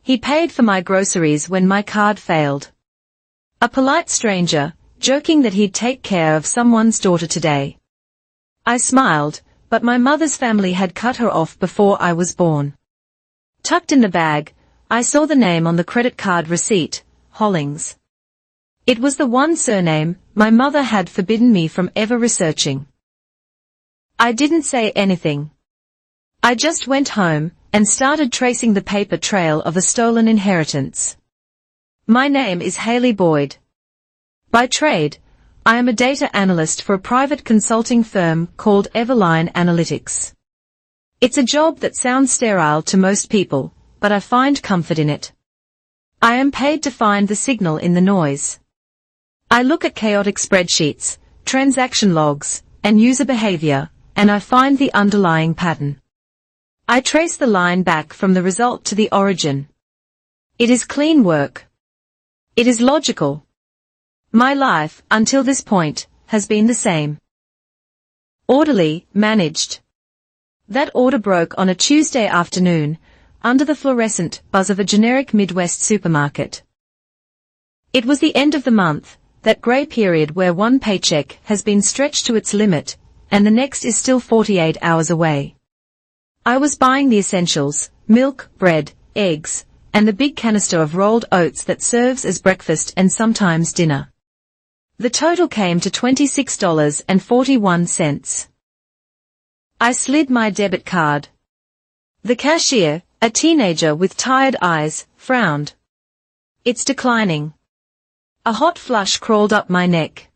He paid for my groceries when my card failed. A polite stranger, joking that he'd take care of someone's daughter today. I smiled, but my mother's family had cut her off before I was born. Tucked in the bag, I saw the name on the credit card receipt, Hollings. It was the one surname my mother had forbidden me from ever researching. I didn't say anything. I just went home and started tracing the paper trail of a stolen inheritance. My name is Haley Boyd. By trade, I am a data analyst for a private consulting firm called Everline Analytics. It's a job that sounds sterile to most people, but I find comfort in it. I am paid to find the signal in the noise. I look at chaotic spreadsheets, transaction logs, and user behavior, and I find the underlying pattern. I trace the line back from the result to the origin. It is clean work. It is logical. My life, until this point, has been the same. Orderly, managed. That order broke on a Tuesday afternoon, under the fluorescent buzz of a generic Midwest supermarket. It was the end of the month, that gray period where one paycheck has been stretched to its limit, and the next is still 48 hours away. I was buying the essentials, milk, bread, eggs, and the big canister of rolled oats that serves as breakfast and sometimes dinner. The total came to $26.41. I slid my debit card. The cashier, a teenager with tired eyes, frowned. It's declining. A hot flush crawled up my neck.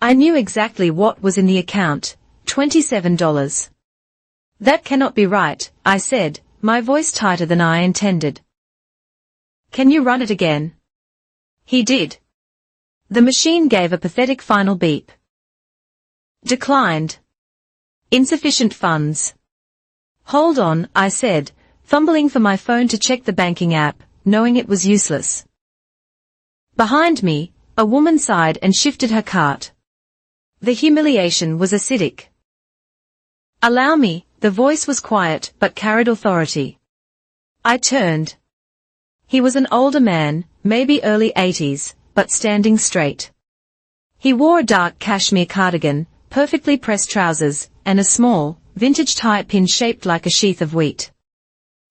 I knew exactly what was in the account, $27. That cannot be right, I said, my voice tighter than I intended. Can you run it again? He did. The machine gave a pathetic final beep. Declined. Insufficient funds. Hold on, I said, fumbling for my phone to check the banking app, knowing it was useless. Behind me, a woman sighed and shifted her cart. The humiliation was acidic. Allow me, the voice was quiet but carried authority. I turned. He was an older man, maybe early 80s, but standing straight. He wore a dark cashmere cardigan, perfectly pressed trousers, and a small, vintage tie pin shaped like a sheath of wheat.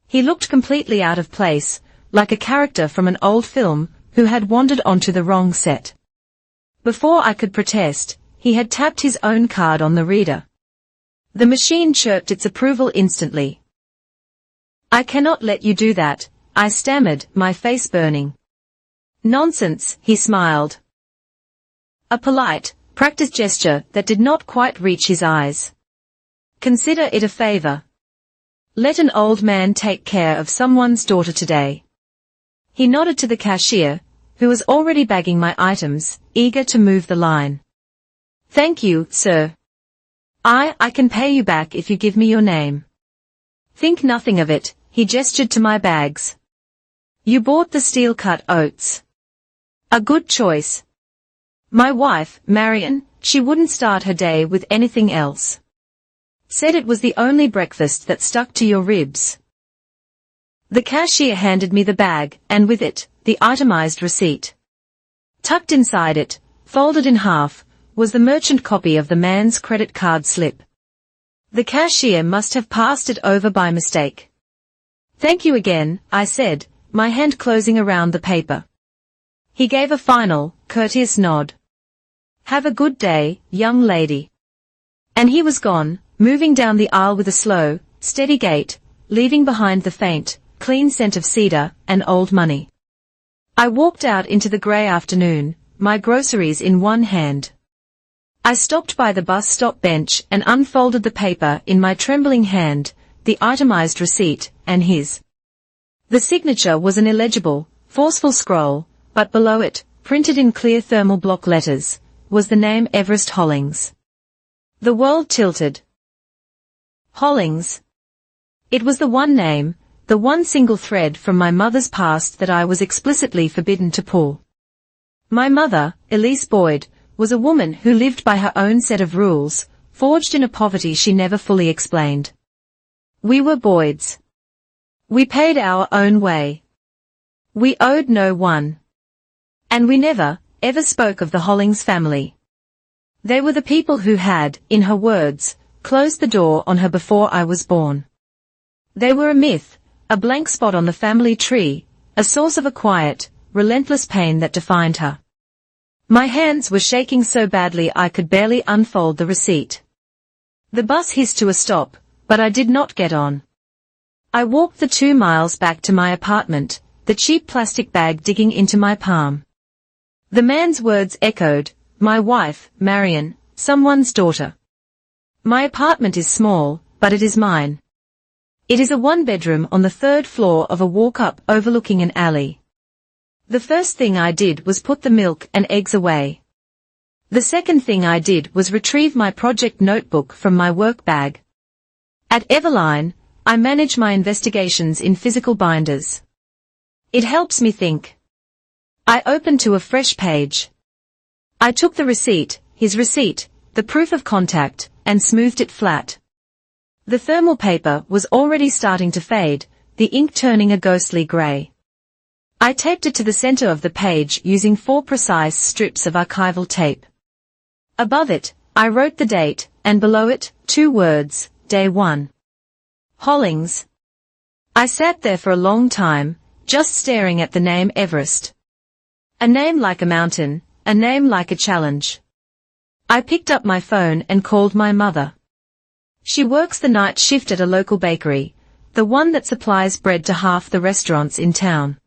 He looked completely out of place, like a character from an old film who had wandered onto the wrong set. Before I could protest, he had tapped his own card on the reader. The machine chirped its approval instantly. I cannot let you do that, I stammered, my face burning. Nonsense, he smiled. A polite, practiced gesture that did not quite reach his eyes. Consider it a favor. Let an old man take care of someone's daughter today. He nodded to the cashier, who was already bagging my items, eager to move the line. Thank you, sir. I can pay you back if you give me your name. Think nothing of it, he gestured to my bags. You bought the steel-cut oats. A good choice. My wife, Marion, she wouldn't start her day with anything else. Said it was the only breakfast that stuck to your ribs. The cashier handed me the bag, and with it, the itemized receipt. Tucked inside it, folded in half, was the merchant copy of the man's credit card slip. The cashier must have passed it over by mistake. Thank you again, I said, my hand closing around the paper. He gave a final, courteous nod. Have a good day, young lady. And he was gone, moving down the aisle with a slow, steady gait, leaving behind the faint, clean scent of cedar and old money. I walked out into the grey afternoon, my groceries in one hand. I stopped by the bus stop bench and unfolded the paper in my trembling hand, the itemized receipt, and his. The signature was an illegible, forceful scroll, but below it, printed in clear thermal block letters, was the name Everest Hollings. The world tilted. Hollings. It was the one name, the one single thread from my mother's past that I was explicitly forbidden to pull. My mother, Elise Boyd, was a woman who lived by her own set of rules, forged in a poverty she never fully explained. We were Boyds. We paid our own way. We owed no one. And we never, ever spoke of the Hollings family. They were the people who had, in her words, closed the door on her before I was born. They were a myth, a blank spot on the family tree, a source of a quiet, relentless pain that defined her. My hands were shaking so badly I could barely unfold the receipt. The bus hissed to a stop, but I did not get on. I walked the 2 miles back to my apartment, the cheap plastic bag digging into my palm. The man's words echoed, my wife, Marion, someone's daughter. My apartment is small, but it is mine. It is a 1-bedroom on the 3rd floor of a walk-up overlooking an alley. The first thing I did was put the milk and eggs away. The second thing I did was retrieve my project notebook from my work bag. At Everline, I manage my investigations in physical binders. It helps me think. I opened to a fresh page. I took the receipt, his receipt, the proof of contact, and smoothed it flat. The thermal paper was already starting to fade, the ink turning a ghostly grey. I taped it to the center of the page using 4 precise strips of archival tape. Above it, I wrote the date, and below it, 2 words, Day 1. Hollings. I sat there for a long time, just staring at the name Everest. A name like a mountain, a name like a challenge. I picked up my phone and called my mother. She works the night shift at a local bakery, the one that supplies bread to half the restaurants in town.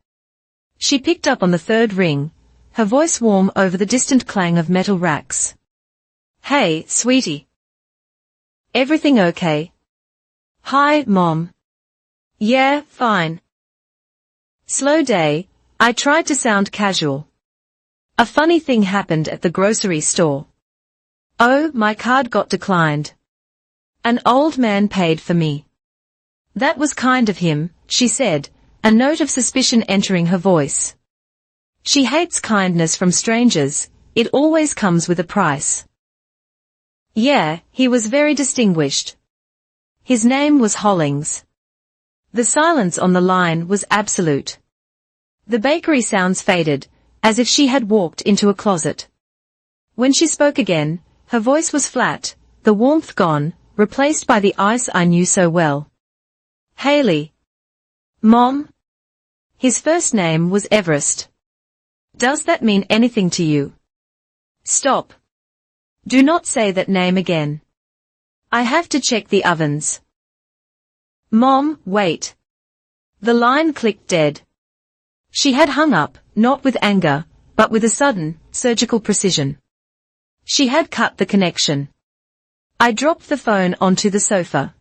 She picked up on the 3rd ring, her voice warm over the distant clang of metal racks. Hey, sweetie. Everything okay? Hi, Mom. Yeah, fine. Slow day, I tried to sound casual. A funny thing happened at the grocery store. Oh, my card got declined. An old man paid for me. That was kind of him, she said, a note of suspicion entering her voice. She hates kindness from strangers, it always comes with a price. Yeah, he was very distinguished. His name was Hollings. The silence on the line was absolute. The bakery sounds faded, as if she had walked into a closet. When she spoke again, her voice was flat, the warmth gone, replaced by the ice I knew so well. Haley. Mom? His first name was Everest. Does that mean anything to you? Stop. Do not say that name again. I have to check the ovens. Mom, wait. The line clicked dead. She had hung up, not with anger, but with a sudden, surgical precision. She had cut the connection. I dropped the phone onto the sofa.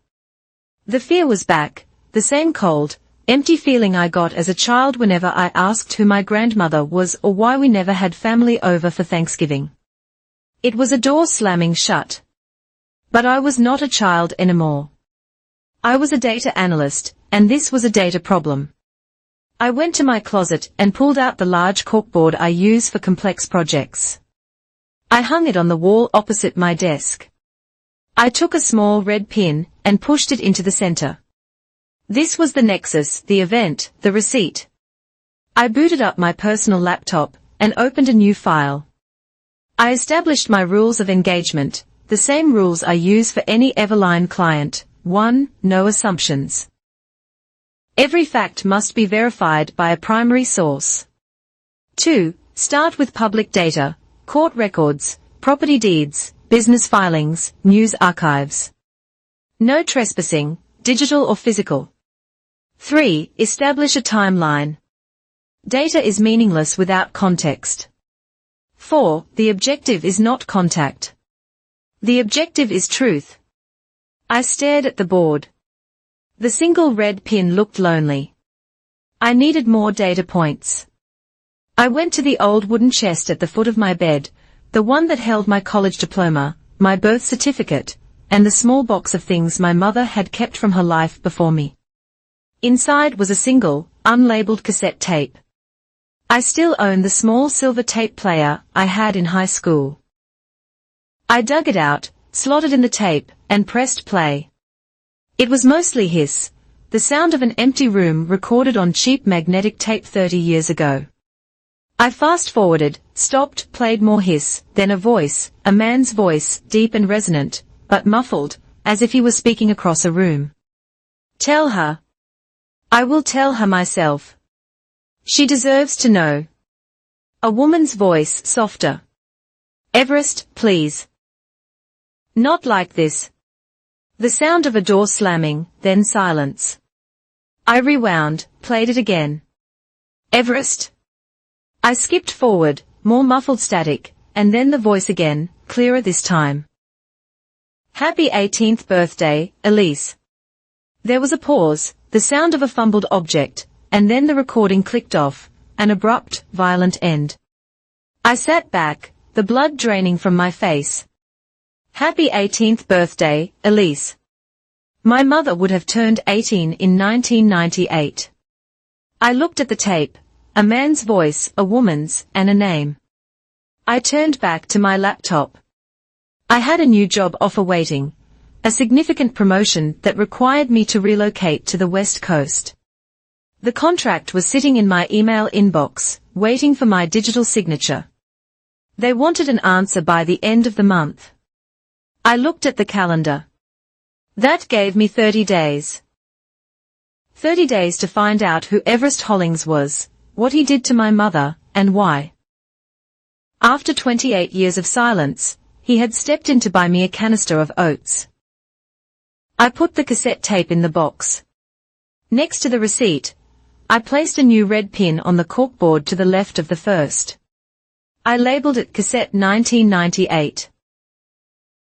The fear was back, the same cold, empty feeling I got as a child whenever I asked who my grandmother was or why we never had family over for Thanksgiving. It was a door slamming shut. But I was not a child anymore. I was a data analyst, and this was a data problem. I went to my closet and pulled out the large corkboard I use for complex projects. I hung it on the wall opposite my desk. I took a small red pin and pushed it into the center. This was the nexus, the event, the receipt. I booted up my personal laptop and opened a new file. I established my rules of engagement, the same rules I use for any Everline client. 1. No assumptions. Every fact must be verified by a primary source. 2. Start with public data, court records, property deeds, business filings, news archives. No trespassing, digital or physical. 3. Establish a timeline. Data is meaningless without context. 4. The objective is not contact. The objective is truth. I stared at the board. The single red pin looked lonely. I needed more data points. I went to the old wooden chest at the foot of my bed, the one that held my college diploma, my birth certificate, and the small box of things my mother had kept from her life before me. Inside was a single, unlabeled cassette tape. I still own the small silver tape player I had in high school. I dug it out, slotted in the tape, and pressed play. It was mostly hiss, The sound of an empty room recorded on cheap magnetic tape 30 years ago. I fast-forwarded, stopped, played more hiss, then a voice, a man's voice, deep and resonant, but muffled, as if he was speaking across a room. Tell her. I will tell her myself. She deserves to know. A woman's voice, softer. Everest, please. Not like this. The sound of a door slamming, then silence. I rewound, played it again. Everest. I skipped forward, more muffled static, and then the voice again, clearer this time. Happy 18th birthday, Elise. There was a pause, the sound of a fumbled object, and then the recording clicked off, an abrupt, violent end. I sat back, the blood draining from my face. Happy 18th birthday, Elise. My mother would have turned 18 in 1998. I looked at the tape, a man's voice, a woman's, and a name. I turned back to my laptop. I had a new job offer waiting, a significant promotion that required me to relocate to the West Coast. The contract was sitting in my email inbox, waiting for my digital signature. They wanted an answer by the end of the month. I looked at the calendar. That gave me 30 days. 30 days to find out who Everest Hollings was, what he did to my mother, and why. After 28 years of silence, he had stepped in to buy me a canister of oats. I put the cassette tape in the box. Next to the receipt, I placed a new red pin on the corkboard to the left of the first. I labeled it Cassette 1998.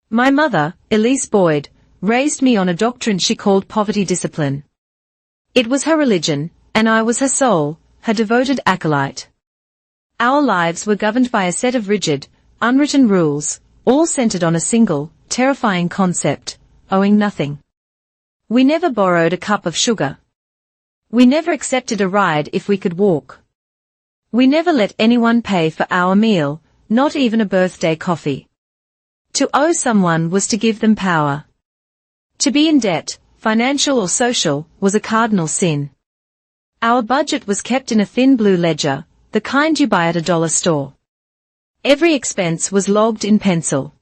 My mother, Elise Boyd, raised me on a doctrine she called poverty discipline. It was her religion, and I was her soul, her devoted acolyte. Our lives were governed by a set of rigid, unwritten rules, all centered on a single, terrifying concept, owing nothing. We never borrowed a cup of sugar. We never accepted a ride if we could walk. We never let anyone pay for our meal, not even a birthday coffee. To owe someone was to give them power. To be in debt, financial or social, was a cardinal sin. Our budget was kept in a thin blue ledger, the kind you buy at a dollar store. Every expense was logged in pencil.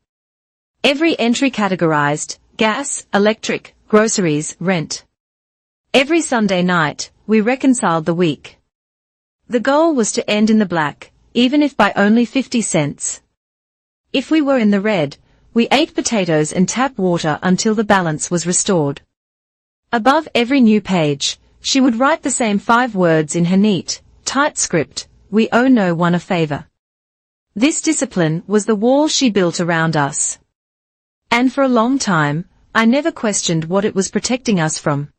Every entry categorized: gas, electric, groceries, rent. Every Sunday night, we reconciled the week. The goal was to end in the black, even if by only 50 cents. If we were in the red, we ate potatoes and tap water until the balance was restored. Above every new page, she would write the same 5 words in her neat, tight script: we owe no one a favor. This discipline was the wall she built around us. And for a long time, I never questioned what it was protecting us from.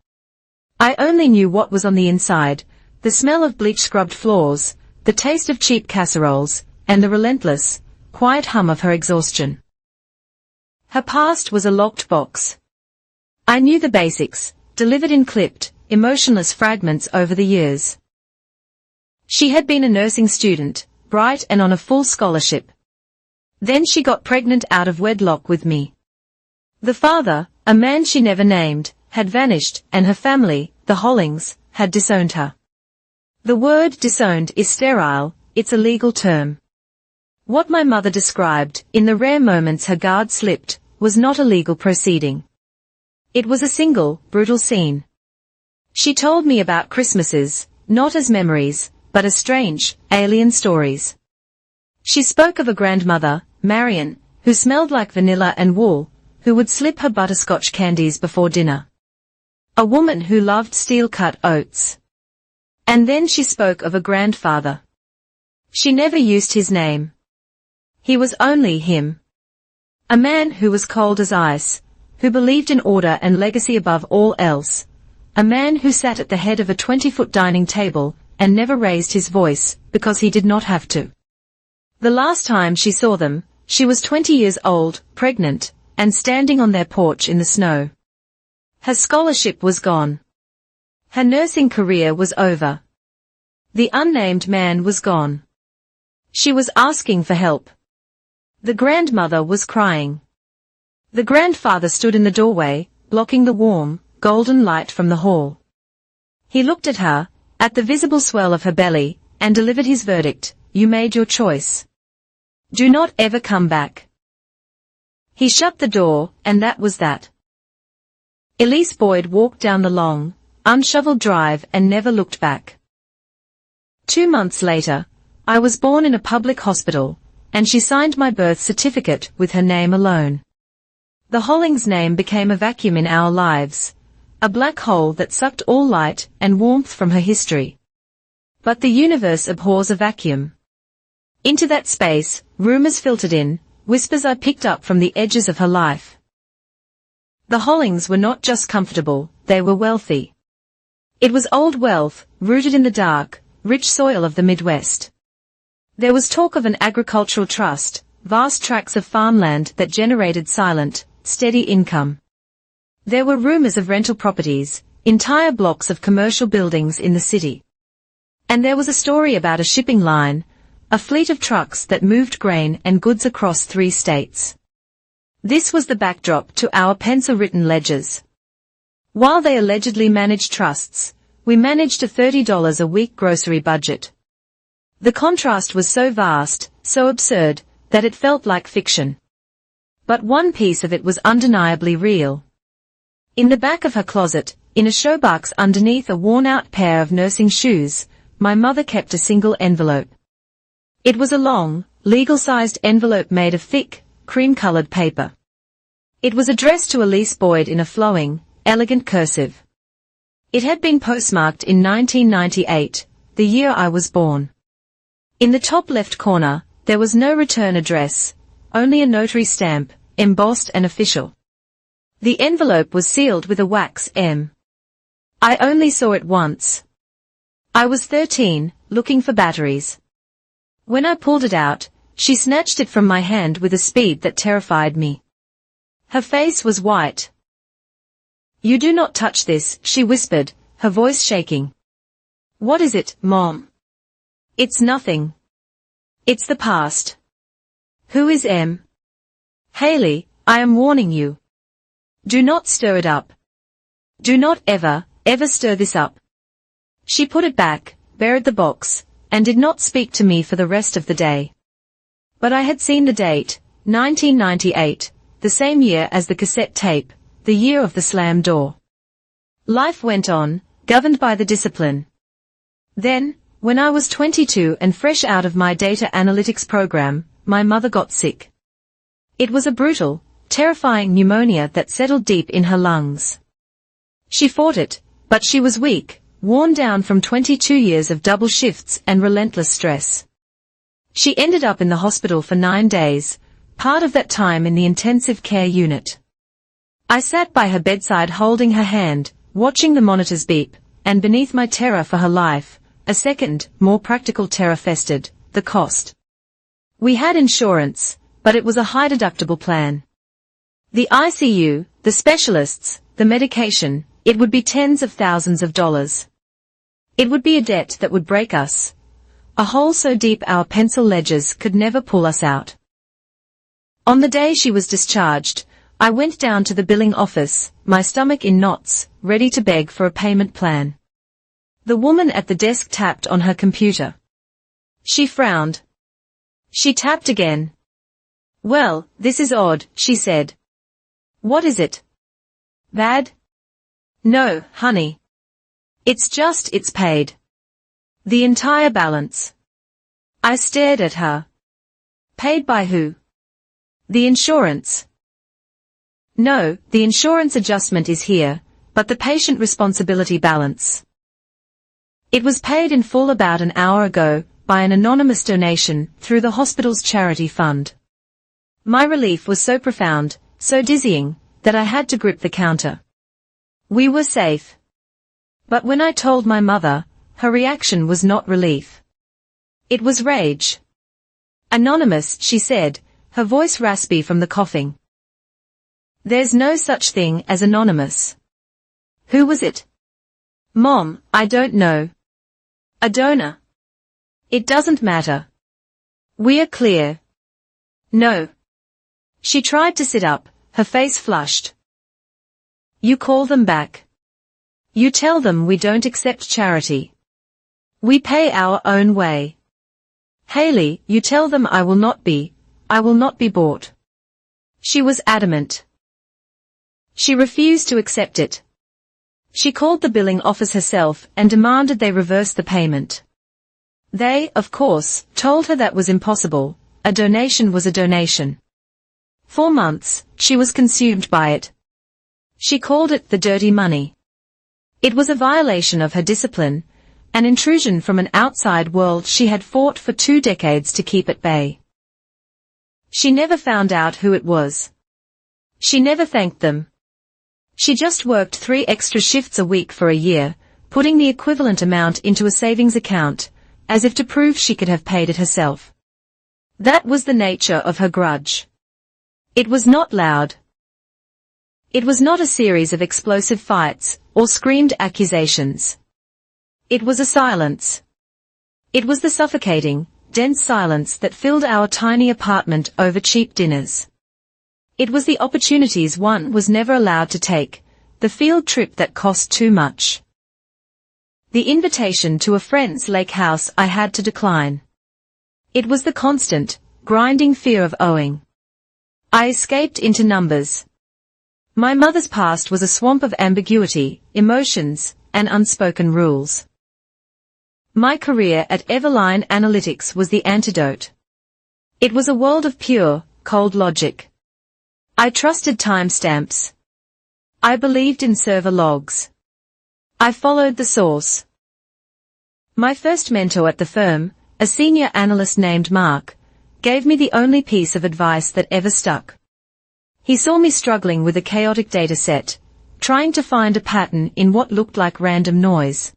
I only knew what was on the inside: the smell of bleach-scrubbed floors, the taste of cheap casseroles, and the relentless, quiet hum of her exhaustion. Her past was a locked box. I knew the basics, delivered in clipped, emotionless fragments over the years. She had been a nursing student, bright and on a full scholarship. Then she got pregnant out of wedlock with me. The father, a man she never named, had vanished, and her family, the Hollings, had disowned her. The word disowned is sterile, it's a legal term. What my mother described, in the rare moments her guard slipped, was not a legal proceeding. It was a single, brutal scene. She told me about Christmases, not as memories, but as strange, alien stories. She spoke of a grandmother, Marion, who smelled like vanilla and wool, who would slip her butterscotch candies before dinner. A woman who loved steel-cut oats. And then she spoke of a grandfather. She never used his name. He was only him. A man who was cold as ice, who believed in order and legacy above all else. A man who sat at the head of a 20-foot dining table and never raised his voice, because he did not have to. The last time she saw them, she was 20 years old, pregnant, and standing on their porch in the snow. Her scholarship was gone. Her nursing career was over. The unnamed man was gone. She was asking for help. The grandmother was crying. The grandfather stood in the doorway, blocking the warm, golden light from the hall. He looked at her, at the visible swell of her belly, and delivered his verdict: "You made your choice. Do not ever come back." He shut the door, and that was that. Elise Boyd walked down the long, unshoveled drive and never looked back. 2 months later, I was born in a public hospital, and she signed my birth certificate with her name alone. The Hollings name became a vacuum in our lives, a black hole that sucked all light and warmth from her history. But the universe abhors a vacuum. Into that space, rumors filtered in, whispers I picked up from the edges of her life. The Hollings were not just comfortable, they were wealthy. It was old wealth, rooted in the dark, rich soil of the Midwest. There was talk of an agricultural trust, vast tracts of farmland that generated silent, steady income. There were rumors of rental properties, entire blocks of commercial buildings in the city. And there was a story about a shipping line, a fleet of trucks that moved grain and goods across 3 states. This was the backdrop to our pencil-written ledgers. While they allegedly managed trusts, we managed a $30 a week grocery budget. The contrast was so vast, so absurd, that it felt like fiction. But one piece of it was undeniably real. In the back of her closet, in a showbox underneath a worn-out pair of nursing shoes, my mother kept a single envelope. It was a long, legal-sized envelope made of thick, cream-colored paper. It was addressed to Elise Boyd in a flowing, elegant cursive. It had been postmarked in 1998, the year I was born. In the top left corner, there was no return address, only a notary stamp, embossed and official. The envelope was sealed with a wax M. I only saw it once. I was 13, looking for batteries. When I pulled it out, she snatched it from my hand with a speed that terrified me. Her face was white. "You do not touch this," she whispered, her voice shaking. "What is it, Mom?" "It's nothing. It's the past." "Who is M?" "Haley, I am warning you. Do not stir it up. Do not ever, ever stir this up." She put it back, buried the box, and did not speak to me for the rest of the day. But I had seen the date, 1998, the same year as the cassette tape, the year of the slam door. Life went on, governed by the discipline. Then, when I was 22 and fresh out of my data analytics program, my mother got sick. It was a brutal, terrifying pneumonia that settled deep in her lungs. She fought it, but she was weak, worn down from 22 years of double shifts and relentless stress. She ended up in the hospital for 9 days, part of that time in the intensive care unit. I sat by her bedside holding her hand, watching the monitors beep, and beneath my terror for her life, a second, more practical terror festered: the cost. We had insurance, but it was a high-deductible plan. The ICU, the specialists, the medication, it would be tens of thousands of dollars. It would be a debt that would break us, a hole so deep our pencil ledgers could never pull us out. On the day she was discharged, I went down to the billing office, my stomach in knots, ready to beg for a payment plan. The woman at the desk tapped on her computer. She frowned. She tapped again. "Well, this is odd," she said. "What is it? Bad?" "No, honey. It's paid. The entire balance." I stared at her. "Paid by who?" "The insurance." "No, the insurance adjustment is here, but the patient responsibility balance. It was paid in full about an hour ago, by an anonymous donation, through the hospital's charity fund." My relief was so profound, so dizzying, that I had to grip the counter. We were safe. But when I told my mother, her reaction was not relief. It was rage. "Anonymous," she said, her voice raspy from the coughing. "There's no such thing as anonymous." "Who was it?" "Mom, I don't know." "A donor." "It doesn't matter. We are clear." "No." She tried to sit up, her face flushed. "You call them back." You tell them we don't accept charity. We pay our own way. Haley, you tell them I will not be bought. She was adamant. She refused to accept it. She called the billing office herself and demanded they reverse the payment. They, of course, told her that was impossible. A donation was a donation. For months, she was consumed by it. She called it the dirty money. It was a violation of her discipline, an intrusion from an outside world she had fought for 2 decades to keep at bay. She never found out who it was. She never thanked them. She just worked 3 extra shifts a week for a year, putting the equivalent amount into a savings account, as if to prove she could have paid it herself. That was the nature of her grudge. It was not loud. It was not a series of explosive fights, or screamed accusations. It was a silence. It was the suffocating, dense silence that filled our tiny apartment over cheap dinners. It was the opportunities one was never allowed to take, the field trip that cost too much. The invitation to a friend's lake house I had to decline. It was the constant, grinding fear of owing. I escaped into numbers. My mother's past was a swamp of ambiguity, emotions, and unspoken rules. My career at Everline Analytics was the antidote. It was a world of pure, cold logic. I trusted timestamps. I believed in server logs. I followed the source. My first mentor at the firm, a senior analyst named Mark, gave me the only piece of advice that ever stuck. He saw me struggling with a chaotic data set, trying to find a pattern in what looked like random noise.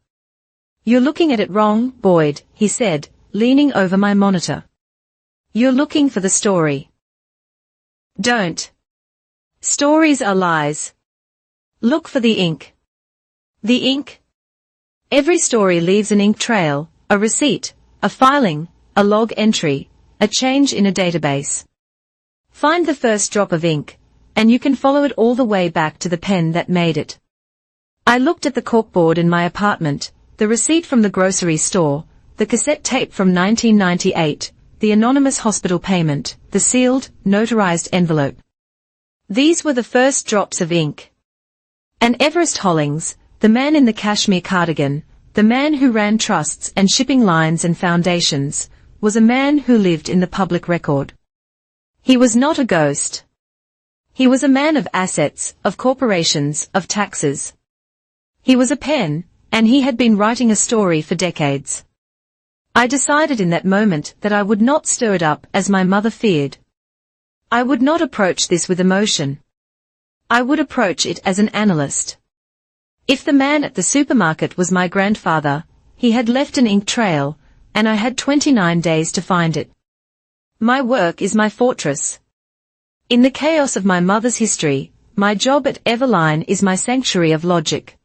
"You're looking at it wrong, Boyd," he said, leaning over my monitor. "You're looking for the story. Don't. Stories are lies. Look for the ink." The ink? Every story leaves an ink trail, a receipt, a filing, a log entry, a change in a database. Find the first drop of ink, and you can follow it all the way back to the pen that made it. I looked at the corkboard in my apartment, the receipt from the grocery store, the cassette tape from 1998, the anonymous hospital payment, the sealed, notarized envelope. These were the first drops of ink. And Everest Hollings, the man in the cashmere cardigan, the man who ran trusts and shipping lines and foundations, was a man who lived in the public record. He was not a ghost. He was a man of assets, of corporations, of taxes. He was a pen, and he had been writing a story for decades. I decided in that moment that I would not stir it up as my mother feared. I would not approach this with emotion. I would approach it as an analyst. If the man at the supermarket was my grandfather, he had left an ink trail, and I had 29 days to find it. My work is my fortress. In the chaos of my mother's history, my job at Everline is my sanctuary of logic.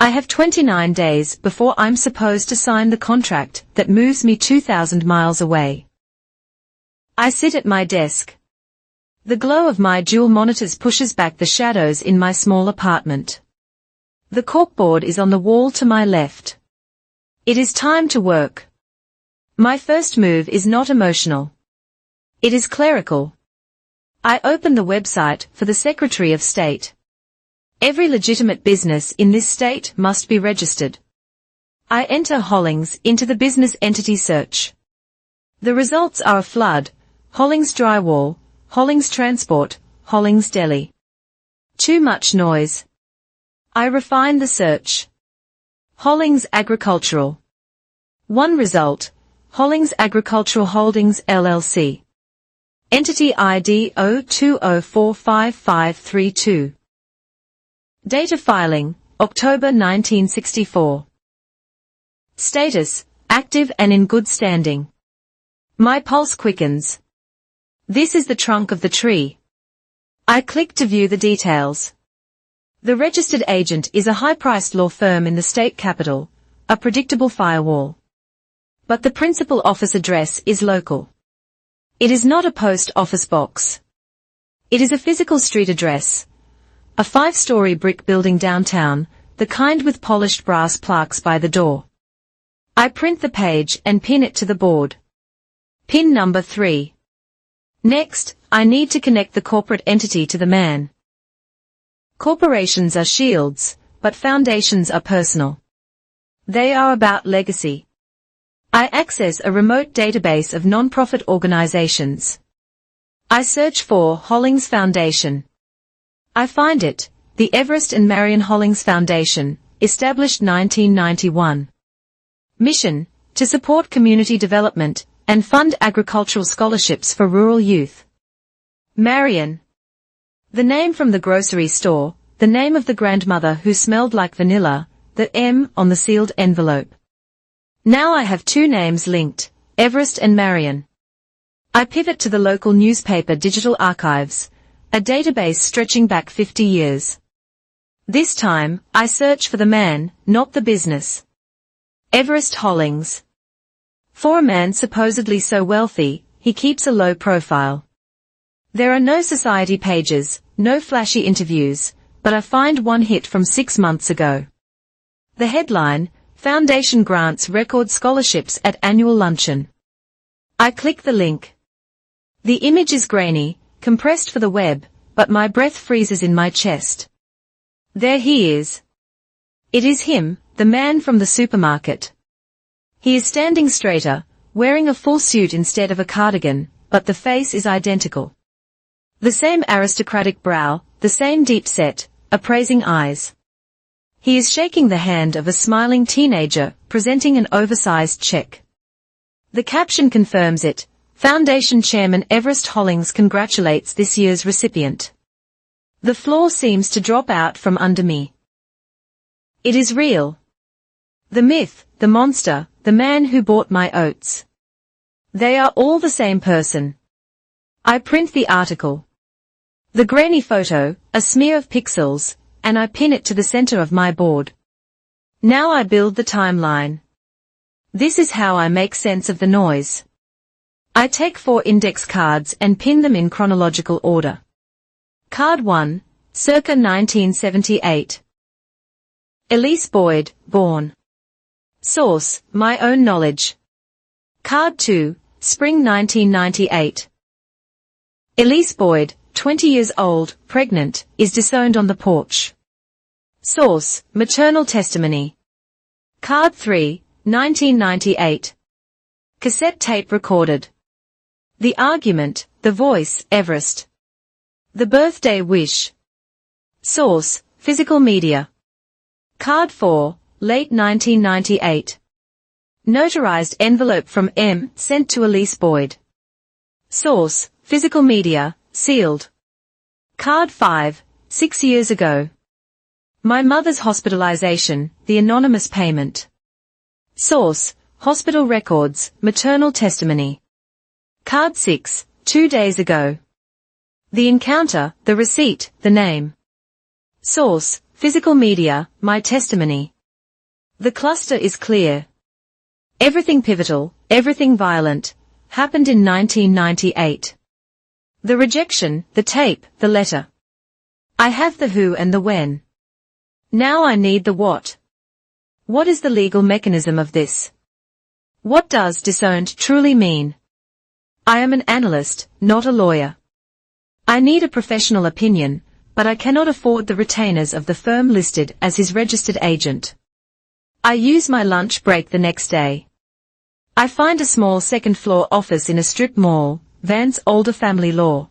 I have 29 days before I'm supposed to sign the contract that moves me 2,000 miles away. I sit at my desk. The glow of my dual monitors pushes back the shadows in my small apartment. The corkboard is on the wall to my left. It is time to work. My first move is not emotional. It is clerical. I open the website for the Secretary of State. Every legitimate business in this state must be registered. I enter Hollings into the business entity search. The results are a flood: Hollings Drywall, Hollings Transport, Hollings Deli. Too much noise. I refine the search. Hollings Agricultural. One result: Hollings Agricultural Holdings LLC. Entity ID 020455532. Data filing, October 1964. Status, active and in good standing. My pulse quickens. This is the trunk of the tree. I click to view the details. The registered agent is a high-priced law firm in the state capital, a predictable firewall. But the principal office address is local. It is not a post office box. It is a physical street address. A 5-story brick building downtown, the kind with polished brass plaques by the door. I print the page and pin it to the board. Pin number 3. Next, I need to connect the corporate entity to the man. Corporations are shields, but foundations are personal. They are about legacy. I access a remote database of non-profit organizations. I search for Hollings Foundation. I find it, the Everest and Marion Hollings Foundation, established 1991. Mission, to support community development and fund agricultural scholarships for rural youth. Marion. The name from the grocery store, the name of the grandmother who smelled like vanilla, the M on the sealed envelope. Now I have 2 names linked, Everest and Marion. I pivot to the local newspaper digital archives, a database stretching back 50 years. This time, I search for the man, not the business. Everest Hollings. For a man supposedly so wealthy, he keeps a low profile. There are no society pages, no flashy interviews, but I find one hit from 6 months ago. The headline, Foundation grants record scholarships at annual luncheon. I click the link. The image is grainy, compressed for the web, but my breath freezes in my chest. There he is. It is him, the man from the supermarket. He is standing straighter, wearing a full suit instead of a cardigan, but the face is identical. The same aristocratic brow, the same deep-set, appraising eyes. He is shaking the hand of a smiling teenager, presenting an oversized check. The caption confirms it. Foundation Chairman Everest Hollings congratulates this year's recipient. The floor seems to drop out from under me. It is real. The myth, the monster, the man who bought my oats. They are all the same person. I print the article. The grainy photo, a smear of pixels, and I pin it to the center of my board. Now I build the timeline. This is how I make sense of the noise. I take 4 index cards and pin them in chronological order. Card 1, circa 1978. Elise Boyd, born. Source, my own knowledge. Card 2, spring 1998. Elise Boyd, 20 years old, pregnant, is disowned on the porch. Source, maternal testimony. Card 3, 1998. Cassette tape recorded. The argument, the voice, Everest. The birthday wish. Source, physical media. Card 4, late 1998. Notarized envelope from M, sent to Elise Boyd. Source, physical media, sealed. Card 5, 6 years ago. My mother's hospitalization, the anonymous payment. Source, hospital records, maternal testimony. Card 6, 2 days ago. The encounter, the receipt, the name. Source, physical media, my testimony. The cluster is clear. Everything pivotal, everything violent, happened in 1998. The rejection, the tape, the letter. I have the who and the when. Now I need the what. What is the legal mechanism of this? What does disowned truly mean? I am an analyst, not a lawyer. I need a professional opinion, but I cannot afford the retainers of the firm listed as his registered agent. I use my lunch break the next day. I find a small second-floor office in a strip mall, Vance Older Family Law.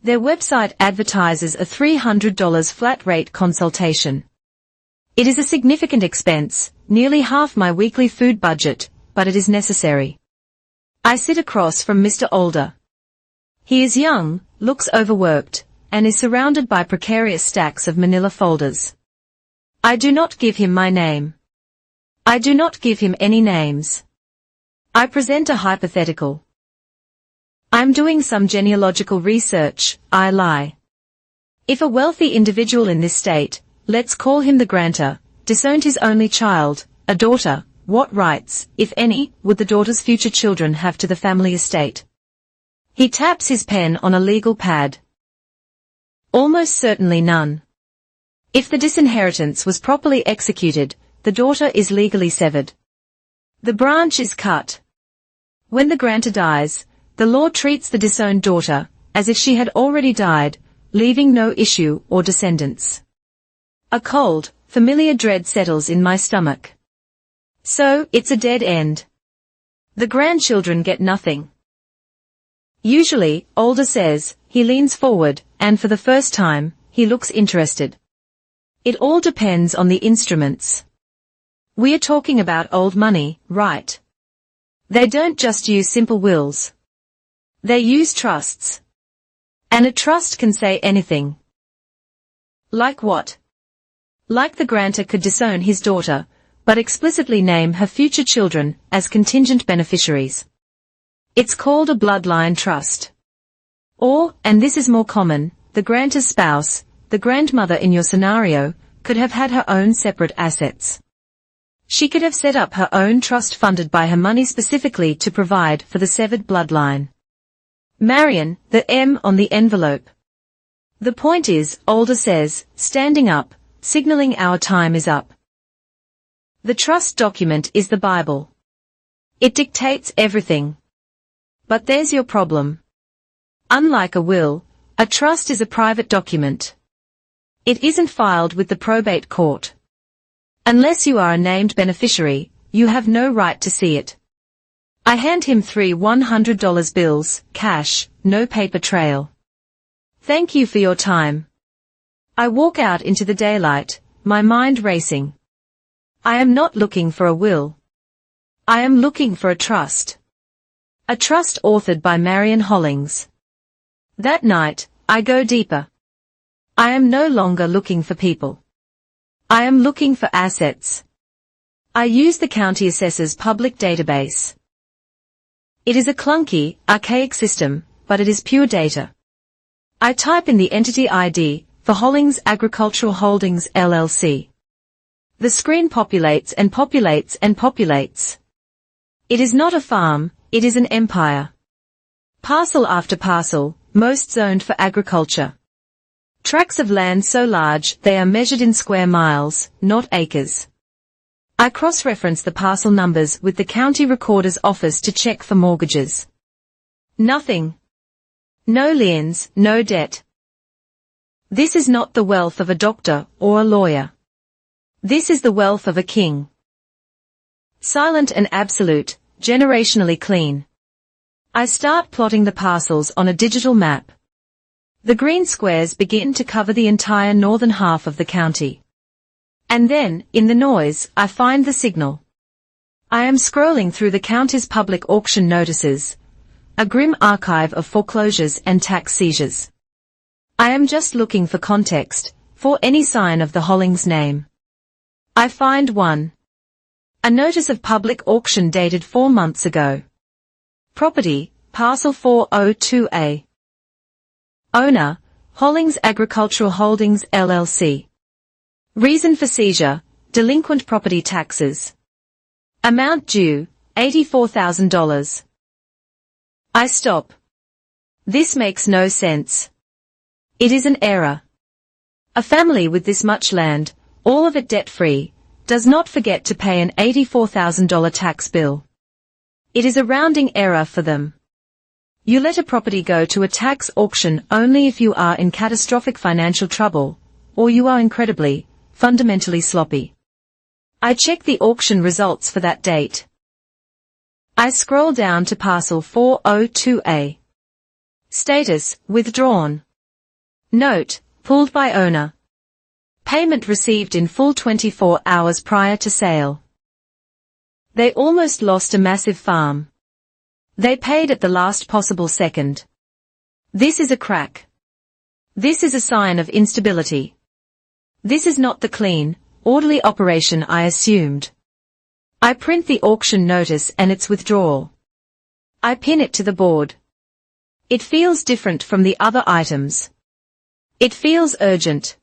Their website advertises a $300 flat-rate consultation. It is a significant expense, nearly half my weekly food budget, but it is necessary. I sit across from Mr. Older. He is young, looks overworked, and is surrounded by precarious stacks of manila folders. I do not give him my name. I do not give him any names. I present a hypothetical. I'm doing some genealogical research, I lie. If a wealthy individual in this state, let's call him the grantor, disowned his only child, a daughter, what rights, if any, would the daughter's future children have to the family estate? He taps his pen on a legal pad. Almost certainly none. If the disinheritance was properly executed, the daughter is legally severed. The branch is cut. When the grantor dies, the law treats the disowned daughter as if she had already died, leaving no issue or descendants. A cold, familiar dread settles in my stomach. So, it's a dead end. The grandchildren get nothing. Usually, Older says, he leans forward, and for the first time, he looks interested. It all depends on the instruments. We are talking about old money, right? They don't just use simple wills. They use trusts. And a trust can say anything. Like what? Like the grantor could disown his daughter, but explicitly name her future children as contingent beneficiaries. It's called a bloodline trust. Or, and this is more common, the grantor's spouse, the grandmother in your scenario, could have had her own separate assets. She could have set up her own trust funded by her money specifically to provide for the severed bloodline. Marion, the M on the envelope. The point is, Older says, standing up, signaling our time is up. The trust document is the Bible. It dictates everything. But there's your problem. Unlike a will, a trust is a private document. It isn't filed with the probate court. Unless you are a named beneficiary, you have no right to see it. I hand him 3 $100 bills, cash, no paper trail. Thank you for your time. I walk out into the daylight, my mind racing. I am not looking for a will. I am looking for a trust. A trust authored by Marion Hollings. That night, I go deeper. I am no longer looking for people. I am looking for assets. I use the county assessor's public database. It is a clunky, archaic system, but it is pure data. I type in the entity ID for Hollings Agricultural Holdings LLC. The screen populates and populates and populates. It is not a farm, it is an empire. Parcel after parcel, most zoned for agriculture. Tracts of land so large they are measured in square miles, not acres. I cross-reference the parcel numbers with the county recorder's office to check for mortgages. Nothing. No liens, no debt. This is not the wealth of a doctor or a lawyer. This is the wealth of a king. Silent and absolute, generationally clean. I start plotting the parcels on a digital map. The green squares begin to cover the entire northern half of the county. And then, in the noise, I find the signal. I am scrolling through the county's public auction notices, a grim archive of foreclosures and tax seizures. I am just looking for context, for any sign of the Hollings name. I find one. A notice of public auction dated 4 months ago. Property, Parcel 402A. Owner, Hollings Agricultural Holdings LLC. Reason for seizure, delinquent property taxes. Amount due, $84,000. I stop. This makes no sense. It is an error. A family with this much land, all of it debt-free, does not forget to pay an $84,000 tax bill. It is a rounding error for them. You let a property go to a tax auction only if you are in catastrophic financial trouble, or you are incredibly, fundamentally sloppy. I check the auction results for that date. I scroll down to Parcel 402A. Status, withdrawn. Note, pulled by owner. Payment received in full 24 hours prior to sale. They almost lost a massive farm. They paid at the last possible second. This is a crack. This is a sign of instability. This is not the clean, orderly operation I assumed. I print the auction notice and its withdrawal. I pin it to the board. It feels different from the other items. It feels urgent.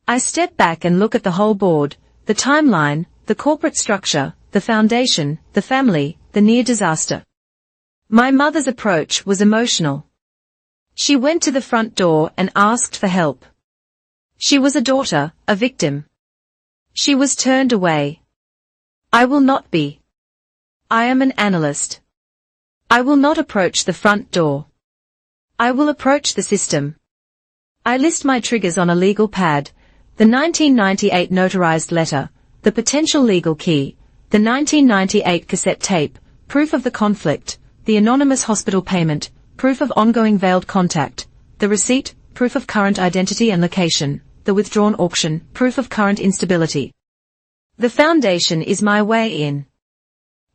I step back and look at the whole board, the timeline, the corporate structure, the foundation, the family, the near disaster. My mother's approach was emotional. She went to the front door and asked for help. She was a daughter, a victim. She was turned away. I will not be. I am an analyst. I will not approach the front door. I will approach the system. I list my triggers on a legal pad, the 1998 notarized letter, the potential legal key, the 1998 cassette tape, proof of the conflict, the anonymous hospital payment, proof of ongoing veiled contact, the receipt, proof of current identity and location, the withdrawn auction, proof of current instability. The foundation is my way in.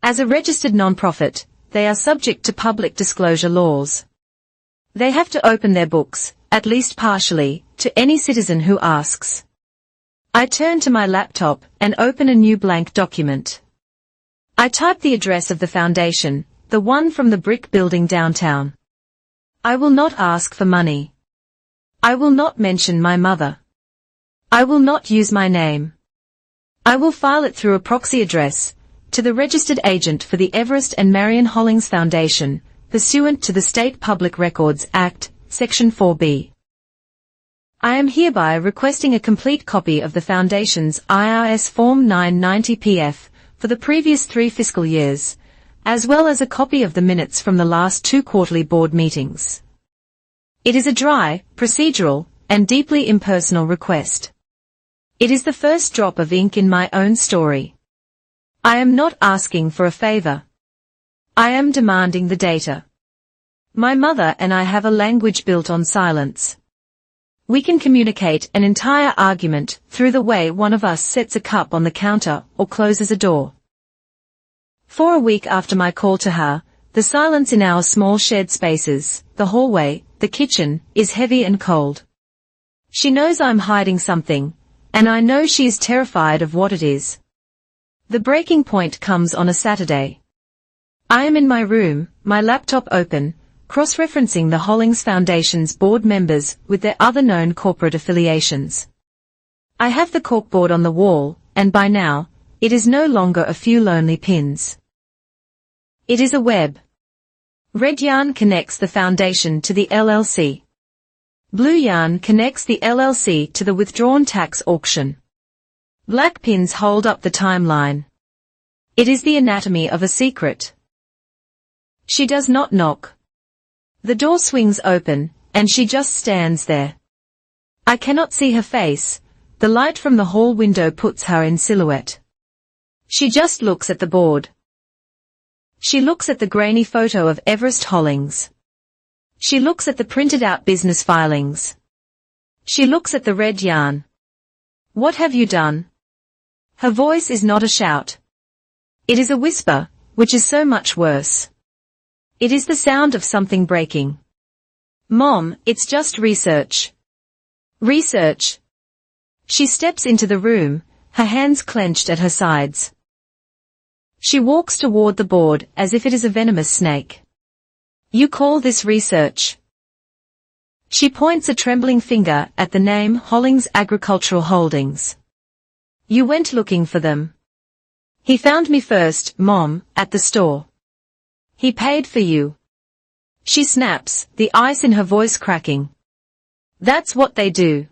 As a registered non-profit, they are subject to public disclosure laws. They have to open their books, at least partially, to any citizen who asks. I turn to my laptop and open a new blank document. I type the address of the foundation, the one from the brick building downtown. I will not ask for money. I will not mention my mother. I will not use my name. I will file it through a proxy address, to the registered agent for the Everest and Marion Hollings Foundation, pursuant to the State Public Records Act, Section 4B. I am hereby requesting a complete copy of the Foundation's IRS Form 990-PF for the previous 3 fiscal years, as well as a copy of the minutes from the last 2 quarterly board meetings. It is a dry, procedural, and deeply impersonal request. It is the first drop of ink in my own story. I am not asking for a favor. I am demanding the data. My mother and I have a language built on silence. We can communicate an entire argument through the way one of us sets a cup on the counter or closes a door. For a week after my call to her, the silence in our small shared spaces, the hallway, the kitchen, is heavy and cold. She knows I'm hiding something, and I know she is terrified of what it is. The breaking point comes on a Saturday. I am in my room, my laptop open, cross-referencing the Hollings Foundation's board members with their other known corporate affiliations. I have the corkboard on the wall, and by now, it is no longer a few lonely pins. It is a web. Red yarn connects the foundation to the LLC. Blue yarn connects the LLC to the withdrawn tax auction. Black pins hold up the timeline. It is the anatomy of a secret. She does not knock. The door swings open, and she just stands there. I cannot see her face. The light from the hall window puts her in silhouette. She just looks at the board. She looks at the grainy photo of Everest Hollings. She looks at the printed-out business filings. She looks at the red yarn. What have you done? Her voice is not a shout. It is a whisper, which is so much worse. It is the sound of something breaking. Mom, it's just research. Research. She steps into the room, her hands clenched at her sides. She walks toward the board as if it is a venomous snake. You call this research? She points a trembling finger at the name Hollings Agricultural Holdings. You went looking for them. He found me first, Mom, at the store. He paid for you. She snaps, the ice in her voice cracking. That's what they do.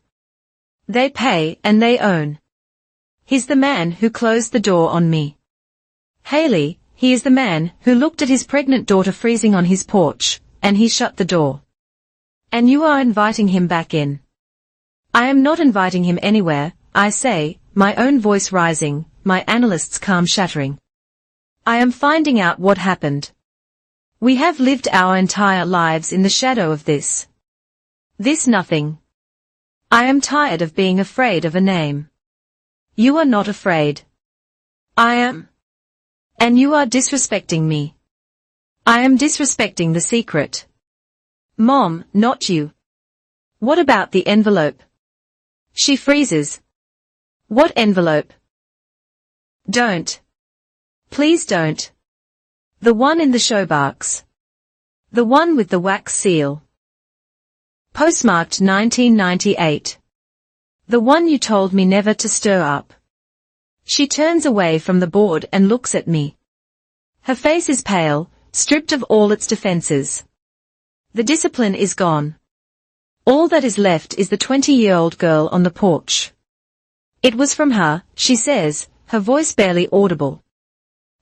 They pay and they own. He's the man who closed the door on me. Haley, he is the man who looked at his pregnant daughter freezing on his porch, and he shut the door. And you are inviting him back in. I am not inviting him anywhere, I say, my own voice rising, my analyst's calm shattering. I am finding out what happened. We have lived our entire lives in the shadow of this. This nothing. I am tired of being afraid of a name. You are not afraid. I am. And you are disrespecting me. I am disrespecting the secret. Mom, not you. What about the envelope? She freezes. What envelope? Don't. Please don't. The one in the showbox. The one with the wax seal. Postmarked 1998. The one you told me never to stir up. She turns away from the board and looks at me. Her face is pale, stripped of all its defenses. The discipline is gone. All that is left is the 20-year-old girl on the porch. It was from her, she says, her voice barely audible.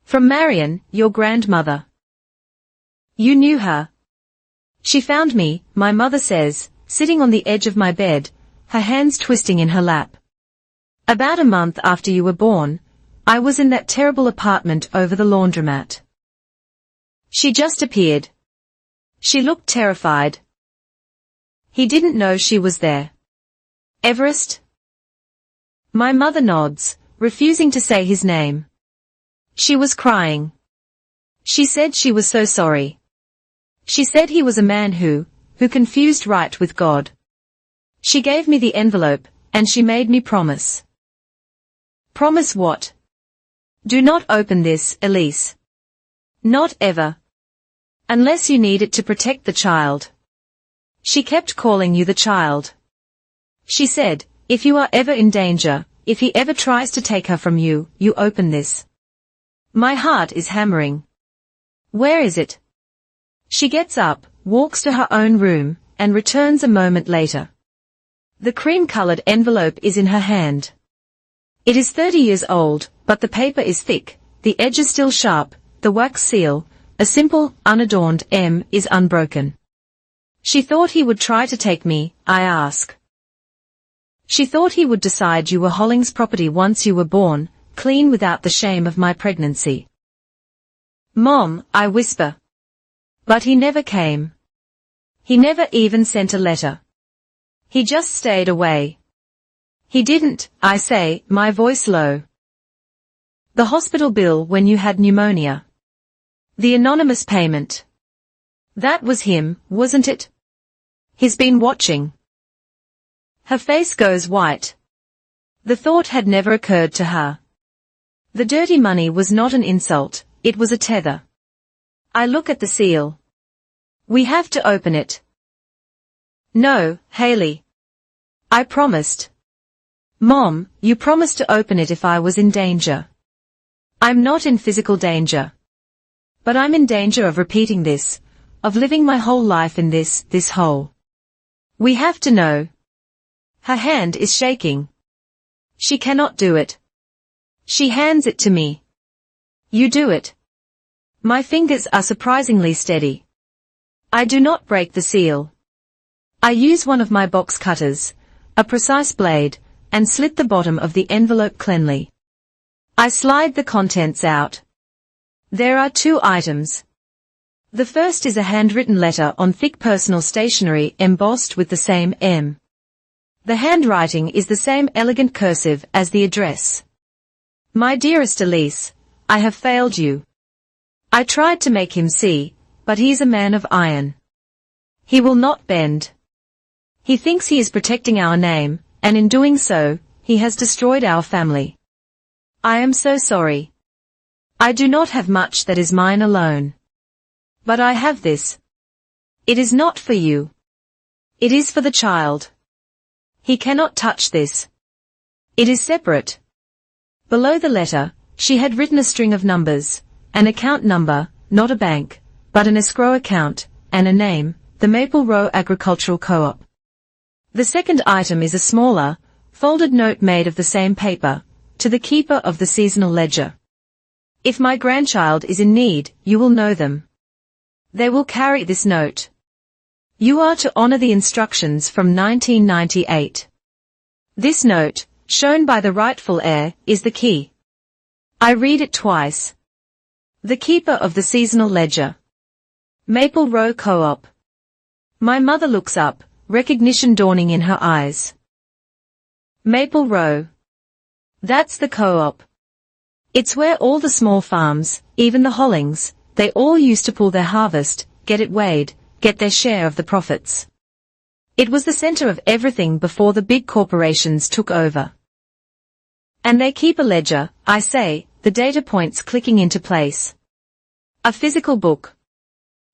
From Marion, your grandmother. You knew her. She found me, my mother says, sitting on the edge of my bed, her hands twisting in her lap. About a month after you were born, I was in that terrible apartment over the laundromat. She just appeared. She looked terrified. He didn't know she was there. Everest? My mother nods, refusing to say his name. She was crying. She said she was so sorry. She said he was a man who confused right with God. She gave me the envelope, and she made me promise. Promise what? Do not open this, Elise. Not ever. Unless you need it to protect the child. She kept calling you the child. She said, if you are ever in danger, if he ever tries to take her from you, you open this. My heart is hammering. Where is it? She gets up, walks to her own room, and returns a moment later. The cream-colored envelope is in her hand. It is 30 years old, but the paper is thick, the edges still sharp, the wax seal, a simple, unadorned M, is unbroken. She thought he would try to take me, I ask. She thought he would decide you were Holling's property once you were born, clean without the shame of my pregnancy. Mom, I whisper. But he never came. He never even sent a letter. He just stayed away. He didn't, I say, my voice low. The hospital bill when you had pneumonia. The anonymous payment. That was him, wasn't it? He's been watching. Her face goes white. The thought had never occurred to her. The dirty money was not an insult, it was a tether. I look at the seal. We have to open it. No, Haley. I promised. Mom, you promised to open it if I was in danger. I'm not in physical danger. But I'm in danger of repeating this, of living my whole life in this hole. We have to know. Her hand is shaking. She cannot do it. She hands it to me. You do it. My fingers are surprisingly steady. I do not break the seal. I use one of my box cutters, a precise blade, and slit the bottom of the envelope cleanly. I slide the contents out. There are 2 items. The first is a handwritten letter on thick personal stationery embossed with the same M. The handwriting is the same elegant cursive as the address. My dearest Elise, I have failed you. I tried to make him see, but he's a man of iron. He will not bend. He thinks he is protecting our name, and in doing so, he has destroyed our family. I am so sorry. I do not have much that is mine alone. But I have this. It is not for you. It is for the child. He cannot touch this. It is separate. Below the letter, she had written a string of numbers, an account number, not a bank, but an escrow account, and a name, the Maple Row Agricultural Co-op. The second item is a smaller, folded note made of the same paper, to the keeper of the seasonal ledger. If my grandchild is in need, you will know them. They will carry this note. You are to honor the instructions from 1998. This note, shown by the rightful heir, is the key. I read it twice. The keeper of the seasonal ledger. Maple Row Co-op. My mother looks up, recognition dawning in her eyes. Maple Row. That's the co-op. It's where all the small farms, even the Hollings, they all used to pull their harvest, get it weighed, get their share of the profits. It was the center of everything before the big corporations took over. And they keep a ledger, I say, the data points clicking into place. A physical book.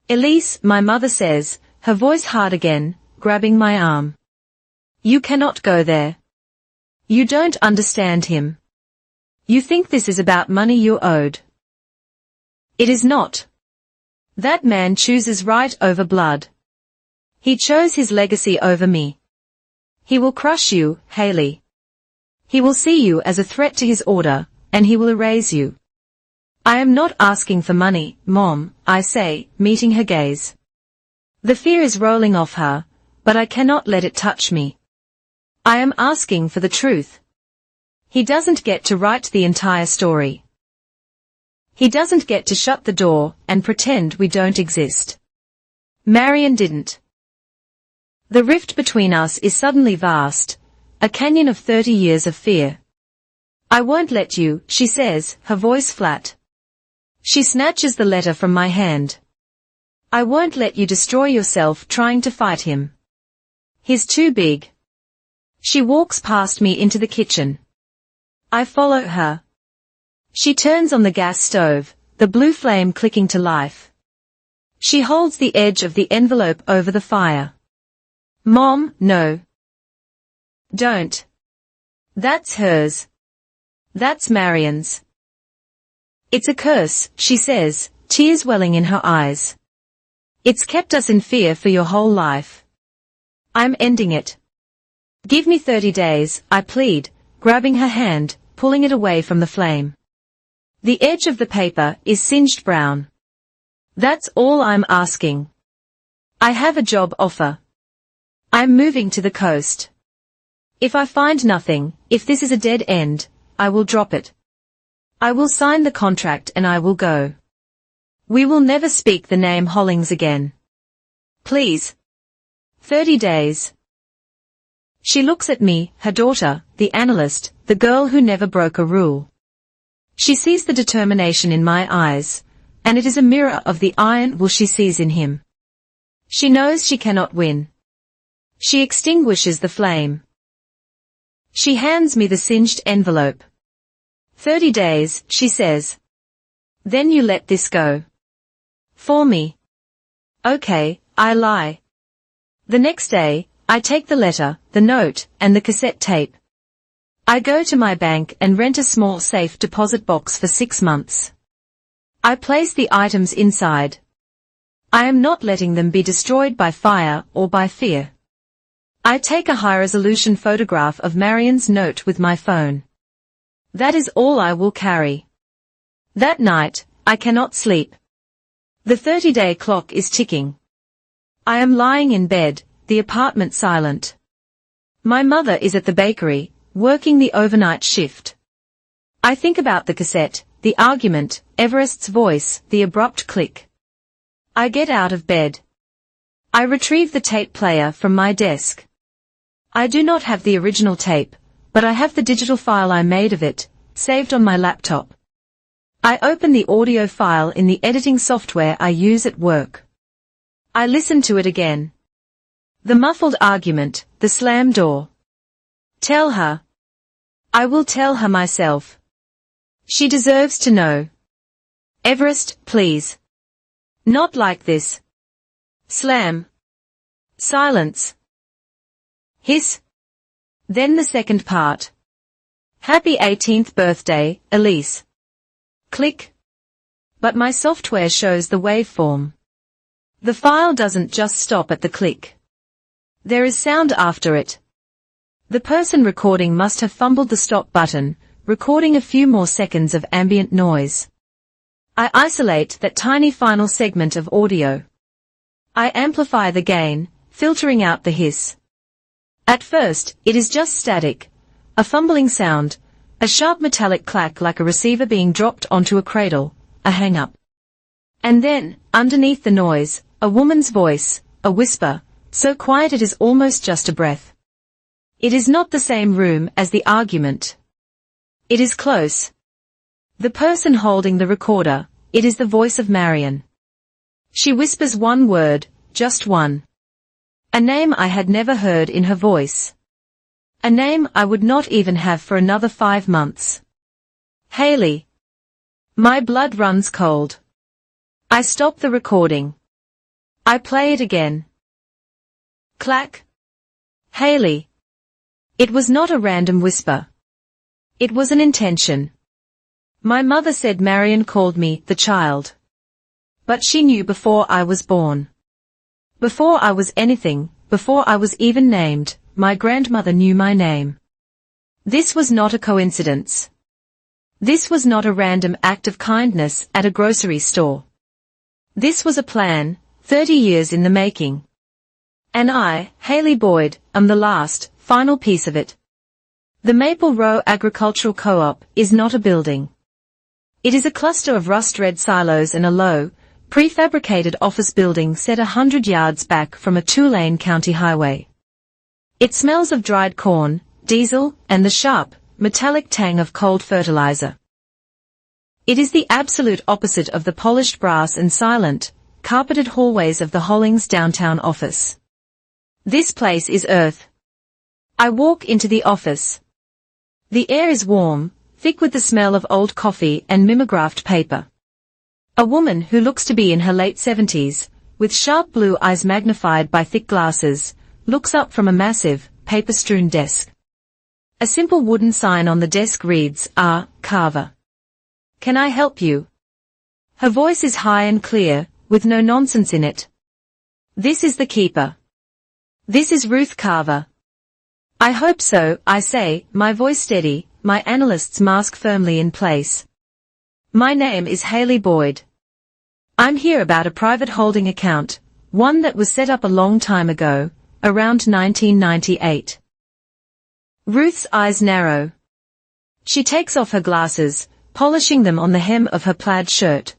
Elise, my mother says, her voice hard again, grabbing my arm. You cannot go there. You don't understand him. You think this is about money you're owed. It is not. That man chooses right over blood. He chose his legacy over me. He will crush you, Haley. He will see you as a threat to his order, and he will erase you. I am not asking for money, Mom, I say, meeting her gaze. The fear is rolling off her, but I cannot let it touch me. I am asking for the truth. He doesn't get to write the entire story. He doesn't get to shut the door and pretend we don't exist. Marion didn't. The rift between us is suddenly vast, a canyon of 30 years of fear. I won't let you, she says, her voice flat. She snatches the letter from my hand. I won't let you destroy yourself trying to fight him. He's too big. She walks past me into the kitchen. I follow her. She turns on the gas stove, the blue flame clicking to life. She holds the edge of the envelope over the fire. Mom, no. Don't. That's hers. That's Marion's. It's a curse, she says, tears welling in her eyes. It's kept us in fear for your whole life. I'm ending it. Give me 30 days, I plead, grabbing her hand, pulling it away from the flame. The edge of the paper is singed brown. That's all I'm asking. I have a job offer. I'm moving to the coast. If I find nothing, if this is a dead end, I will drop it. I will sign the contract and I will go. We will never speak the name Hollings again. Please. 30 days. She looks at me, her daughter, the analyst, the girl who never broke a rule. She sees the determination in my eyes, and it is a mirror of the iron will she sees in him. She knows she cannot win. She extinguishes the flame. She hands me the singed envelope. 30 days, she says. Then you let this go. For me. Okay, I lie. The next day, I take the letter, the note, and the cassette tape. I go to my bank and rent a small safe deposit box for 6 months. I place the items inside. I am not letting them be destroyed by fire or by fear. I take a high-resolution photograph of Marion's note with my phone. That is all I will carry. That night, I cannot sleep. The 30-day clock is ticking. I am lying in bed, the apartment silent. My mother is at the bakery, working the overnight shift. I think about the cassette, the argument, Everest's voice, the abrupt click. I get out of bed. I retrieve the tape player from my desk. I do not have the original tape, but I have the digital file I made of it, saved on my laptop. I open the audio file in the editing software I use at work. I listen to it again. The muffled argument, the slammed door. Tell her. I will tell her myself. She deserves to know. Everest, please. Not like this. Slam. Silence. Hiss. Then the second part. Happy 18th birthday, Elise. Click. But my software shows the waveform. The file doesn't just stop at the click. There is sound after it. The person recording must have fumbled the stop button, recording a few more seconds of ambient noise. I isolate that tiny final segment of audio. I amplify the gain, filtering out the hiss. At first, it is just static, a fumbling sound, a sharp metallic clack like a receiver being dropped onto a cradle, a hang-up. And then, underneath the noise, a woman's voice, a whisper, so quiet it is almost just a breath. It is not the same room as the argument. It is close. The person holding the recorder, it is the voice of Marion. She whispers one word, just one. A name I had never heard in her voice. A name I would not even have for another 5 months. Haley. My blood runs cold. I stop the recording. I play it again. Clack. Haley. It was not a random whisper. It was an intention. My mother said Marion called me the child. But she knew before I was born. Before I was anything, before I was even named, my grandmother knew my name. This was not a coincidence. This was not a random act of kindness at a grocery store. This was a plan, 30 years in the making. And I, Haley Boyd, am the last, final piece of it. The Maple Row Agricultural Co-op is not a building. It is a cluster of rust-red silos and a low, prefabricated office building set 100 yards back from a two-lane county highway. It smells of dried corn, diesel, and the sharp, metallic tang of cold fertilizer. It is the absolute opposite of the polished brass and silent, carpeted hallways of the Hollings downtown office. This place is earth. I walk into the office. The air is warm, thick with the smell of old coffee and mimeographed paper. A woman who looks to be in her late 70s, with sharp blue eyes magnified by thick glasses, looks up from a massive, paper-strewn desk. A simple wooden sign on the desk reads, "R. Carver. Can I help you?" Her voice is high and clear, with no nonsense in it. This is the keeper. This is Ruth Carver. I hope so, I say, my voice steady, my analyst's mask firmly in place. My name is Haley Boyd. I'm here about a private holding account, one that was set up a long time ago, around 1998. Ruth's eyes narrow. She takes off her glasses, polishing them on the hem of her plaid shirt.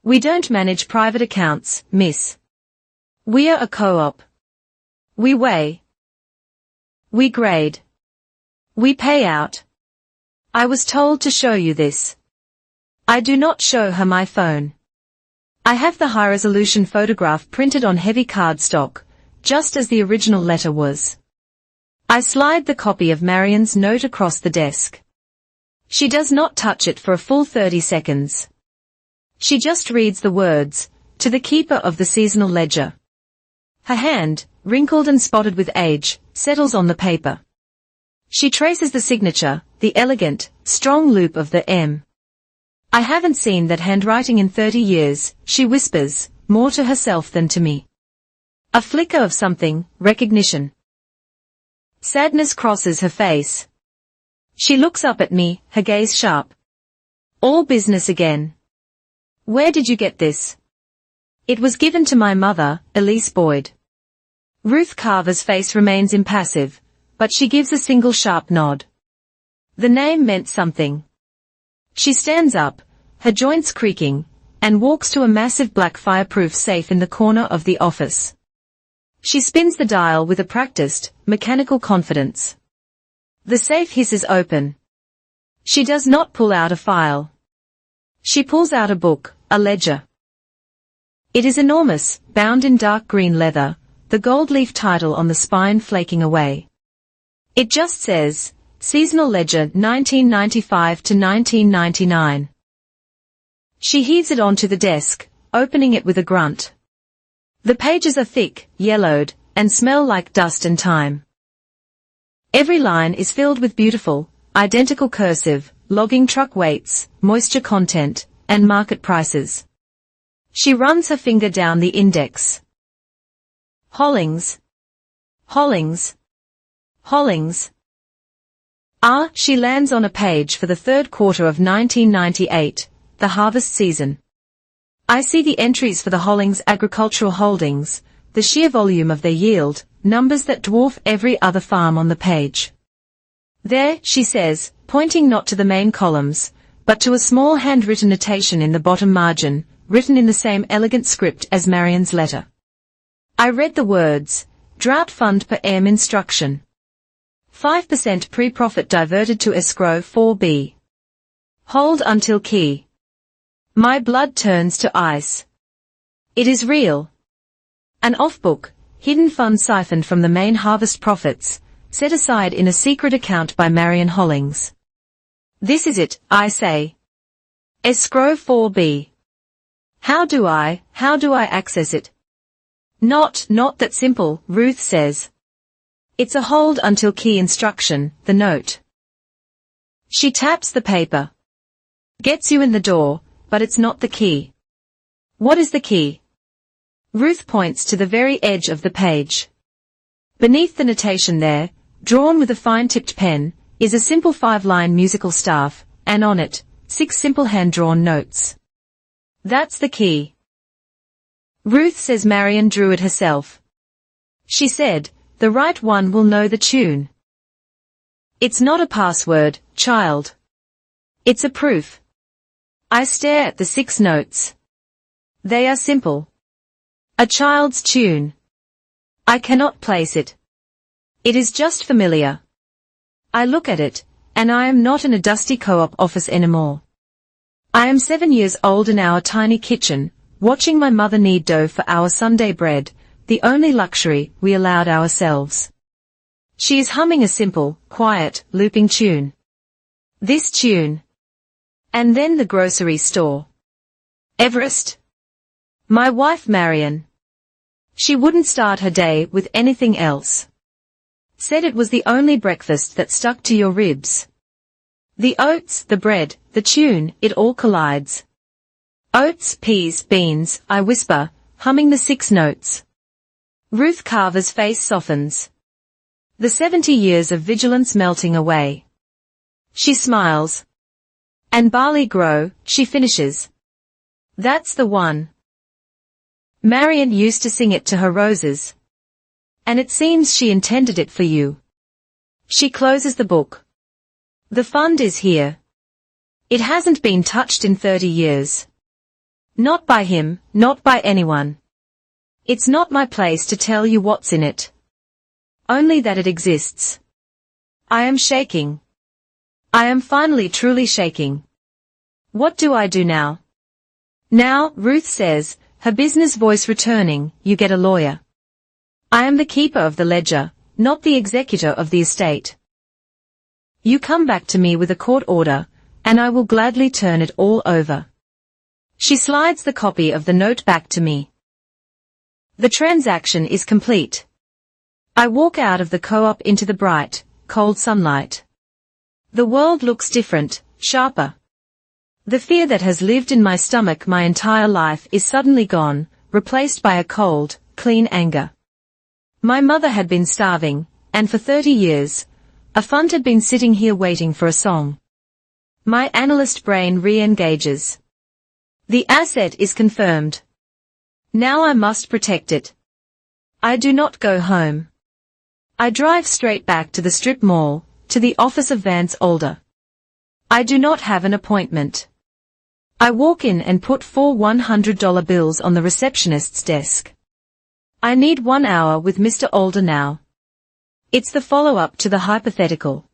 We don't manage private accounts, miss. We are a co-op. We weigh. We grade. We pay out. I was told to show you this. I do not show her my phone. I have the high-resolution photograph printed on heavy cardstock, just as the original letter was. I slide the copy of Marion's note across the desk. She does not touch it for a full 30 seconds. She just reads the words, "To the keeper of the seasonal ledger." Her hand, wrinkled and spotted with age, settles on the paper. She traces the signature, the elegant, strong loop of the M. I haven't seen that handwriting in 30 years, she whispers, more to herself than to me. A flicker of something, recognition. Sadness crosses her face. She looks up at me, her gaze sharp. All business again. Where did you get this? It was given to my mother, Elise Boyd. Ruth Carver's face remains impassive, but she gives a single sharp nod. The name meant something. She stands up, her joints creaking, and walks to a massive black fireproof safe in the corner of the office. She spins the dial with a practiced, mechanical confidence. The safe hisses open. She does not pull out a file. She pulls out a book, a ledger. It is enormous, bound in dark green leather, the gold leaf title on the spine flaking away. It just says, Seasonal Ledger 1995 to 1999. She heaves it onto the desk, opening it with a grunt. The pages are thick, yellowed, and smell like dust and time. Every line is filled with beautiful, identical cursive, logging truck weights, moisture content, and market prices. She runs her finger down the index. Hollings. Hollings. Hollings. She lands on a page for the third quarter of 1998, the harvest season. I see the entries for the Hollings agricultural holdings, the sheer volume of their yield, numbers that dwarf every other farm on the page. There, she says, pointing not to the main columns, but to a small handwritten notation in the bottom margin, written in the same elegant script as Marion's letter. I read the words, Drought Fund per M instruction. 5% pre-profit diverted to escrow 4B. Hold until key. My blood turns to ice. It is real. An off-book, hidden fund siphoned from the main harvest profits, set aside in a secret account by Marion Hollings. This is it, I say. Escrow 4B. How do I access it? Not that simple, Ruth says. It's a hold until key instruction, the note. She taps the paper. Gets you in the door, but it's not the key. What is the key? Ruth points to the very edge of the page. Beneath the notation there, drawn with a fine-tipped pen, is a simple 5-line musical staff, and on it, 6 simple hand-drawn notes. That's the key. Ruth says Marion drew it herself. She said, the right one will know the tune. It's not a password, child. It's a proof. I stare at the 6 notes. They are simple. A child's tune. I cannot place it. It is just familiar. I look at it, and I am not in a dusty co-op office anymore. I am 7 years old in our tiny kitchen, watching my mother knead dough for our Sunday bread, the only luxury we allowed ourselves. She is humming a simple, quiet, looping tune. This tune. And then the grocery store. Everest. My wife Marion. She wouldn't start her day with anything else. Said it was the only breakfast that stuck to your ribs. The oats, the bread, the tune, it all collides. Oats, peas, beans, I whisper, humming the 6 notes. Ruth Carver's face softens. The 70 years of vigilance melting away. She smiles. And barley grow, she finishes. That's the one. Marion used to sing it to her roses. And it seems she intended it for you. She closes the book. The fund is here. It hasn't been touched in 30 years. Not by him, not by anyone. It's not my place to tell you what's in it. Only that it exists. I am shaking. I am finally truly shaking. What do I do now? Now, Ruth says, her business voice returning, you get a lawyer. I am the keeper of the ledger, not the executor of the estate. You come back to me with a court order, and I will gladly turn it all over. She slides the copy of the note back to me. The transaction is complete. I walk out of the co-op into the bright, cold sunlight. The world looks different, sharper. The fear that has lived in my stomach my entire life is suddenly gone, replaced by a cold, clean anger. My mother had been starving, and for 30 years, a fund had been sitting here waiting for a song. My analyst brain re-engages. The asset is confirmed. Now I must protect it. I do not go home. I drive straight back to the strip mall, to the office of Vance Alder. I do not have an appointment. I walk in and put 4 $100 bills on the receptionist's desk. I need 1 hour with Mr. Alder now. It's the follow-up to the hypothetical.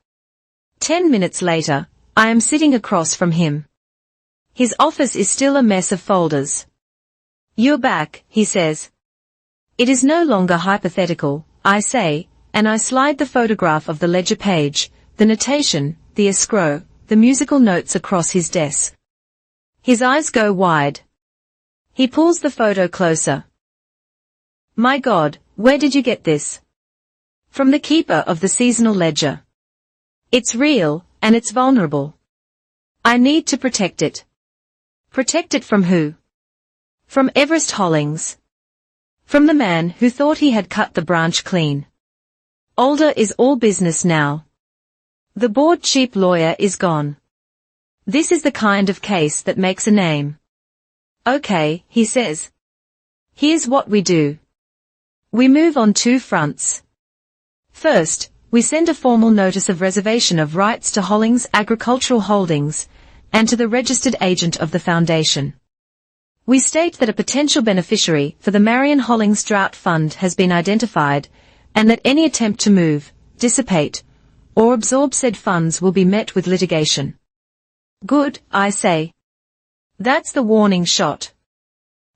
10 minutes later, I am sitting across from him. His office is still a mess of folders. You're back, he says. It is no longer hypothetical, I say, and I slide the photograph of the ledger page, the notation, the escrow, the musical notes across his desk. His eyes go wide. He pulls the photo closer. My God, where did you get this? From the keeper of the seasonal ledger. It's real, and it's vulnerable. I need to protect it. Protect it from who? From Everest Hollings. From the man who thought he had cut the branch clean. Alder is all business now. The bored cheap lawyer is gone. This is the kind of case that makes a name. Okay, he says. Here's what we do. We move on 2 fronts. First, we send a formal notice of reservation of rights to Hollings Agricultural Holdings, and to the registered agent of the foundation. We state that a potential beneficiary for the Marion Hollings Drought Fund has been identified, and that any attempt to move, dissipate, or absorb said funds will be met with litigation. Good, I say. That's the warning shot.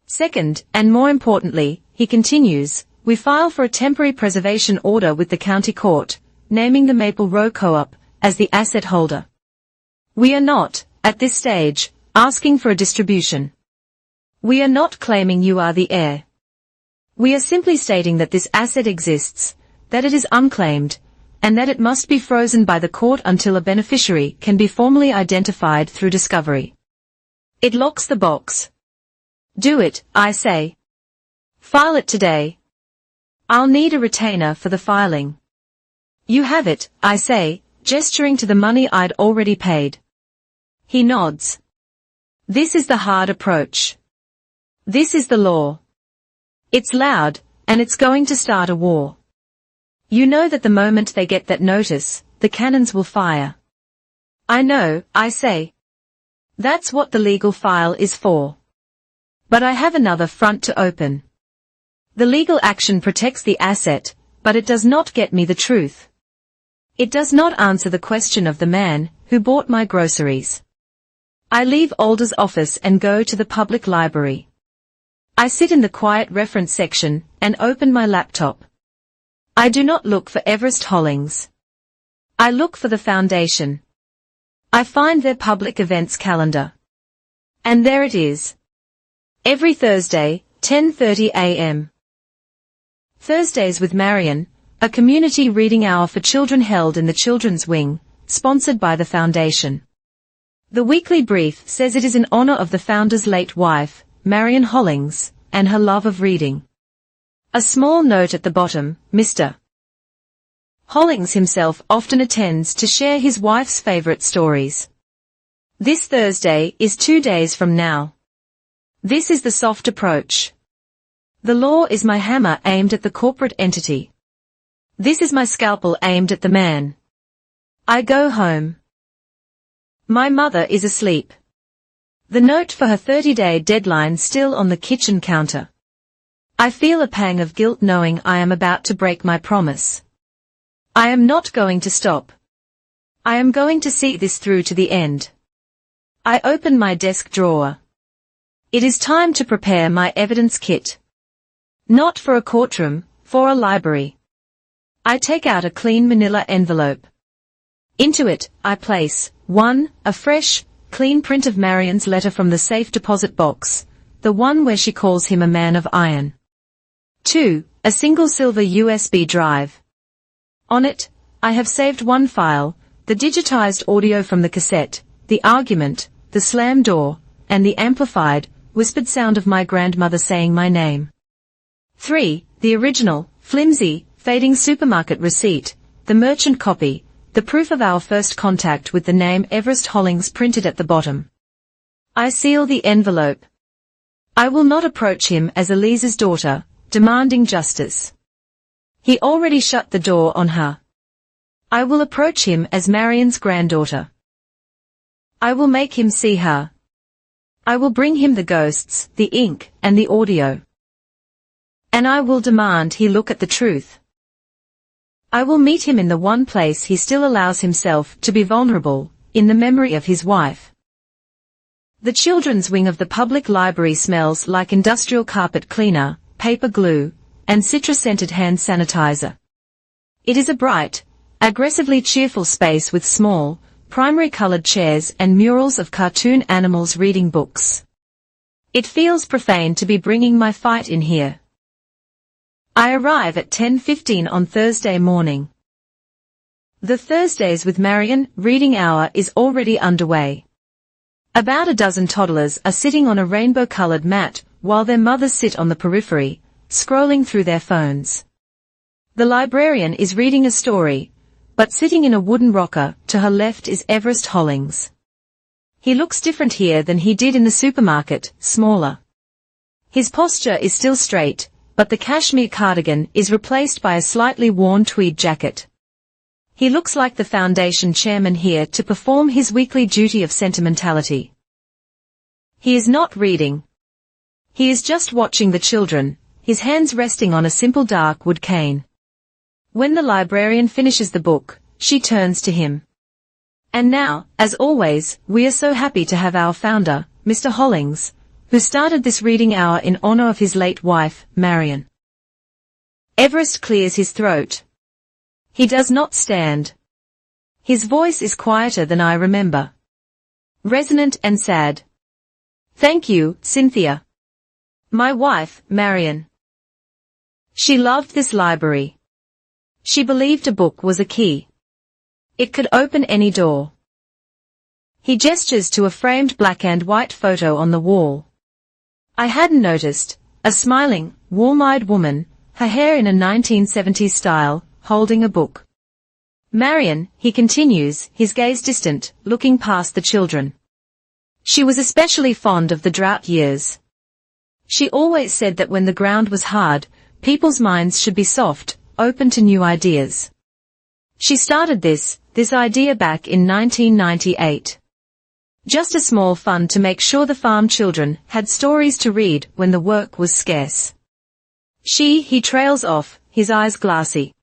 Second, and more importantly, he continues, we file for a temporary preservation order with the county court, naming the Maple Row Co-op as the asset holder. We are not, at this stage, asking for a distribution. We are not claiming you are the heir. We are simply stating that this asset exists, that it is unclaimed, and that it must be frozen by the court until a beneficiary can be formally identified through discovery. It locks the box. Do it, I say. File it today. I'll need a retainer for the filing. You have it, I say, gesturing to the money I'd already paid. He nods. This is the hard approach. This is the law. It's loud, and it's going to start a war. You know that the moment they get that notice, the cannons will fire. I know, I say. That's what the legal file is for. But I have another front to open. The legal action protects the asset, but it does not get me the truth. It does not answer the question of the man who bought my groceries. I leave Alder's office and go to the public library. I sit in the quiet reference section and open my laptop. I do not look for Everest Hollings. I look for the foundation. I find their public events calendar. And there it is. Every Thursday, 10:30 a.m. Thursdays with Marion, a community reading hour for children held in the children's wing, sponsored by the foundation. The weekly brief says it is in honor of the founder's late wife, Marion Hollings, and her love of reading. A small note at the bottom, Mr. Hollings himself often attends to share his wife's favorite stories. This Thursday is 2 days from now. This is the soft approach. The law is my hammer aimed at the corporate entity. This is my scalpel aimed at the man. I go home. My mother is asleep. The note for her 30-day deadline still on the kitchen counter. I feel a pang of guilt knowing I am about to break my promise. I am not going to stop. I am going to see this through to the end. I open my desk drawer. It is time to prepare my evidence kit. Not for a courtroom, for a library. I take out a clean manila envelope. Into it, I place, 1, a fresh, clean print of Marion's letter from the safe deposit box, the one where she calls him a man of iron. 2, a single silver USB drive. On it, I have saved one file, the digitized audio from the cassette, the argument, the slam door, and the amplified, whispered sound of my grandmother saying my name. 3, the original, flimsy, fading supermarket receipt, the merchant copy, the proof of our first contact with the name Everest Hollings printed at the bottom. I seal the envelope. I will not approach him as Elise's daughter, demanding justice. He already shut the door on her. I will approach him as Marion's granddaughter. I will make him see her. I will bring him the ghosts, the ink, and the audio. And I will demand he look at the truth. I will meet him in the one place he still allows himself to be vulnerable, in the memory of his wife. The children's wing of the public library smells like industrial carpet cleaner, paper glue, and citrus-scented hand sanitizer. It is a bright, aggressively cheerful space with small, primary-colored chairs and murals of cartoon animals reading books. It feels profane to be bringing my fight in here. I arrive at 10:15 on Thursday morning. The Thursdays with Marion reading hour is already underway. About a dozen toddlers are sitting on a rainbow-colored mat while their mothers sit on the periphery, scrolling through their phones. The librarian is reading a story, but sitting in a wooden rocker to her left is Everest Hollings. He looks different here than he did in the supermarket, smaller. His posture is still straight, but the cashmere cardigan is replaced by a slightly worn tweed jacket. He looks like the foundation chairman here to perform his weekly duty of sentimentality. He is not reading. He is just watching the children, his hands resting on a simple dark wood cane. When the librarian finishes the book, she turns to him. And now, as always, we are so happy to have our founder, Mr. Hollings, who started this reading hour in honor of his late wife, Marion. Everest clears his throat. He does not stand. His voice is quieter than I remember. Resonant and sad. Thank you, Cynthia. My wife, Marion. She loved this library. She believed a book was a key. It could open any door. He gestures to a framed black and white photo on the wall. I hadn't noticed, a smiling, warm-eyed woman, her hair in a 1970s style, holding a book. Marion, he continues, his gaze distant, looking past the children. She was especially fond of the drought years. She always said that when the ground was hard, people's minds should be soft, open to new ideas. She started this idea back in 1998. Just a small fund to make sure the farm children had stories to read when the work was scarce. He trails off, his eyes glassy.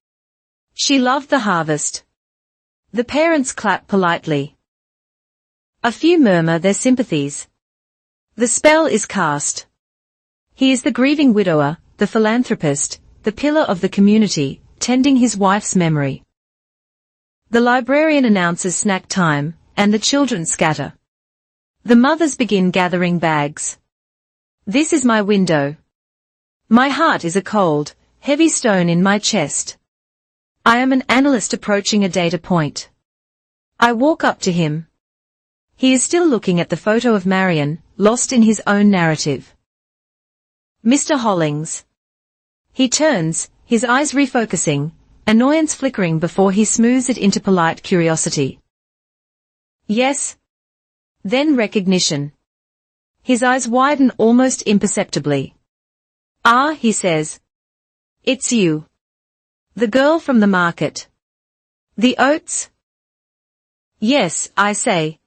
She loved the harvest. The parents clap politely. A few murmur their sympathies. The spell is cast. He is the grieving widower, the philanthropist, the pillar of the community, tending his wife's memory. The librarian announces snack time, and the children scatter. The mothers begin gathering bags. This is my window. My heart is a cold, heavy stone in my chest. I am an analyst approaching a data point. I walk up to him. He is still looking at the photo of Marion, lost in his own narrative. Mr. Hollings. He turns, his eyes refocusing, annoyance flickering before he smooths it into polite curiosity. Yes. Then recognition. His eyes widen almost imperceptibly. Ah, he says. It's you. The girl from the market. The oats? Yes, I say.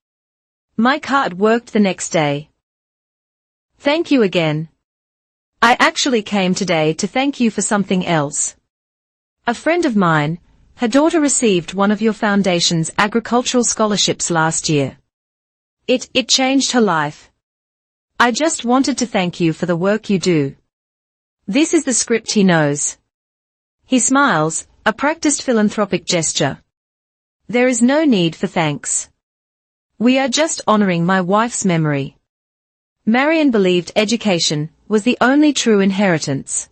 My card worked the next day. Thank you again. I actually came today to thank you for something else. A friend of mine, her daughter received one of your foundation's agricultural scholarships last year. It changed her life. I just wanted to thank you for the work you do. This is the script he knows. He smiles, a practiced philanthropic gesture. There is no need for thanks. We are just honoring my wife's memory. Marion believed education was the only true inheritance.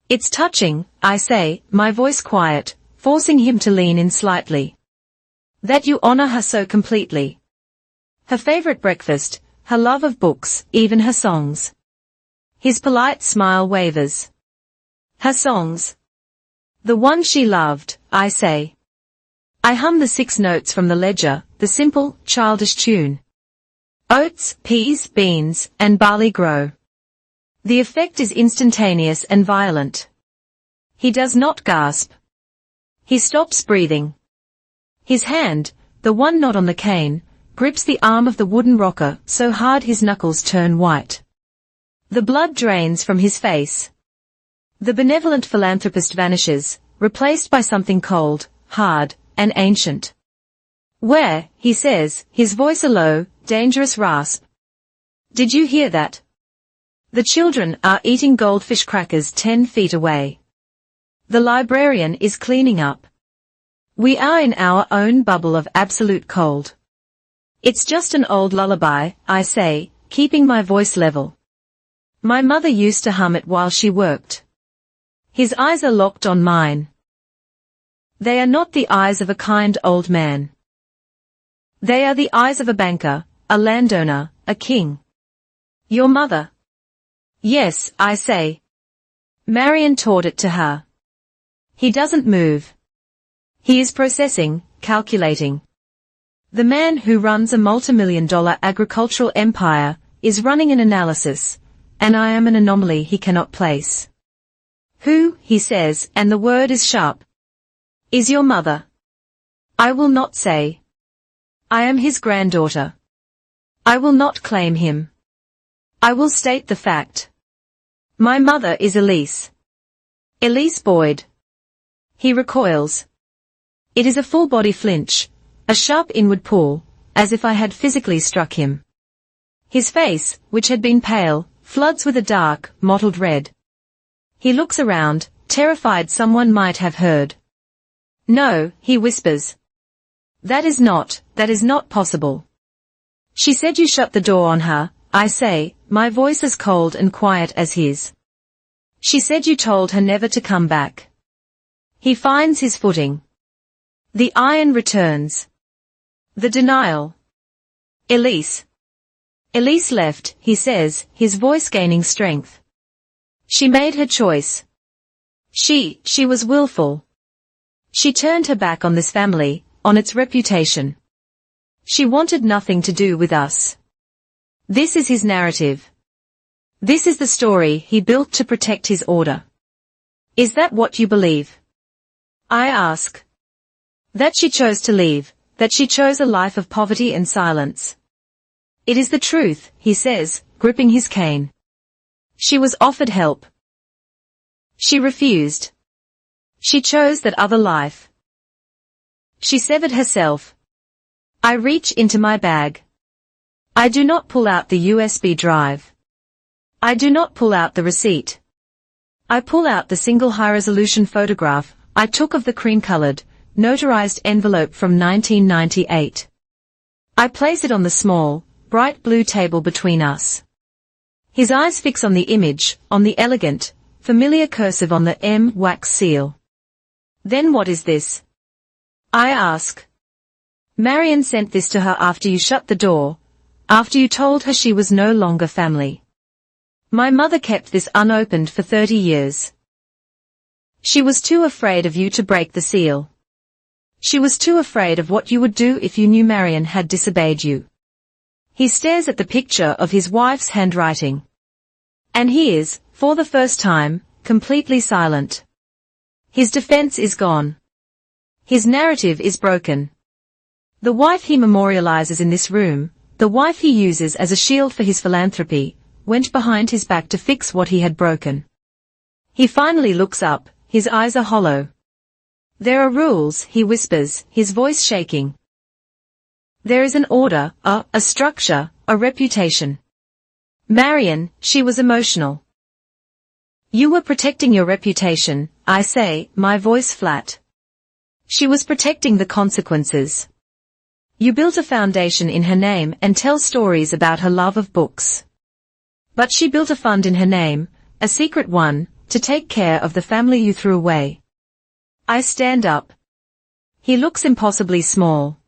It's touching, I say, my voice quiet, forcing him to lean in slightly. That you honor her so completely. Her favorite breakfast, her love of books, even her songs. His polite smile wavers. Her songs. The one she loved, I say. I hum the 6 notes from the ledger, the simple, childish tune. Oats, peas, beans, and barley grow. The effect is instantaneous and violent. He does not gasp. He stops breathing. His hand, the one not on the cane, grips the arm of the wooden rocker so hard his knuckles turn white. The blood drains from his face. The benevolent philanthropist vanishes, replaced by something cold, hard, and ancient. Where, he says, his voice a low, dangerous rasp. Did you hear that? The children are eating goldfish crackers 10 feet away. The librarian is cleaning up. We are in our own bubble of absolute cold. It's just an old lullaby, I say, keeping my voice level. My mother used to hum it while she worked. His eyes are locked on mine. They are not the eyes of a kind old man. They are the eyes of a banker, a landowner, a king. Your mother. Yes, I say. Marion taught it to her. He doesn't move. He is processing, calculating. The man who runs a multi-million-dollar agricultural empire is running an analysis, and I am an anomaly he cannot place. Who, he says, and the word is sharp, is your mother? I will not say. I am his granddaughter. I will not claim him. I will state the fact. My mother is Elise. Elise Boyd. He recoils. It is a full-body flinch, a sharp inward pull, as if I had physically struck him. His face, which had been pale, floods with a dark, mottled red. He looks around, terrified someone might have heard. No, he whispers. That is not possible. She said you shut the door on her, I say, my voice as cold and quiet as his. She said you told her never to come back. He finds his footing. The iron returns. The denial. Elise. Elise left, he says, his voice gaining strength. She made her choice. She was willful. She turned her back on this family, on its reputation. She wanted nothing to do with us. This is his narrative. This is the story he built to protect his order. Is that what you believe? I ask. That she chose to leave, that she chose a life of poverty and silence. It is the truth, he says, gripping his cane. She was offered help. She refused. She chose that other life. She severed herself. I reach into my bag. I do not pull out the USB drive. I do not pull out the receipt. I pull out the single high-resolution photograph I took of the cream-colored, notarized envelope from 1998. I place it on the small, bright blue table between us. His eyes fix on the image, on the elegant, familiar cursive on the M wax seal. Then what is this? I ask. Marion sent this to her after you shut the door, after you told her she was no longer family. My mother kept this unopened for 30 years. She was too afraid of you to break the seal. She was too afraid of what you would do if you knew Marion had disobeyed you. He stares at the picture of his wife's handwriting. And he is, for the first time, completely silent. His defense is gone. His narrative is broken. The wife he memorializes in this room, the wife he uses as a shield for his philanthropy, went behind his back to fix what he had broken. He finally looks up, his eyes are hollow. There are rules, he whispers, his voice shaking. There is an order, a structure, a reputation. Marion, she was emotional. You were protecting your reputation, I say, my voice flat. She was protecting the consequences. You built a foundation in her name and tell stories about her love of books. But she built a fund in her name, a secret one, to take care of the family you threw away. I stand up. He looks impossibly small.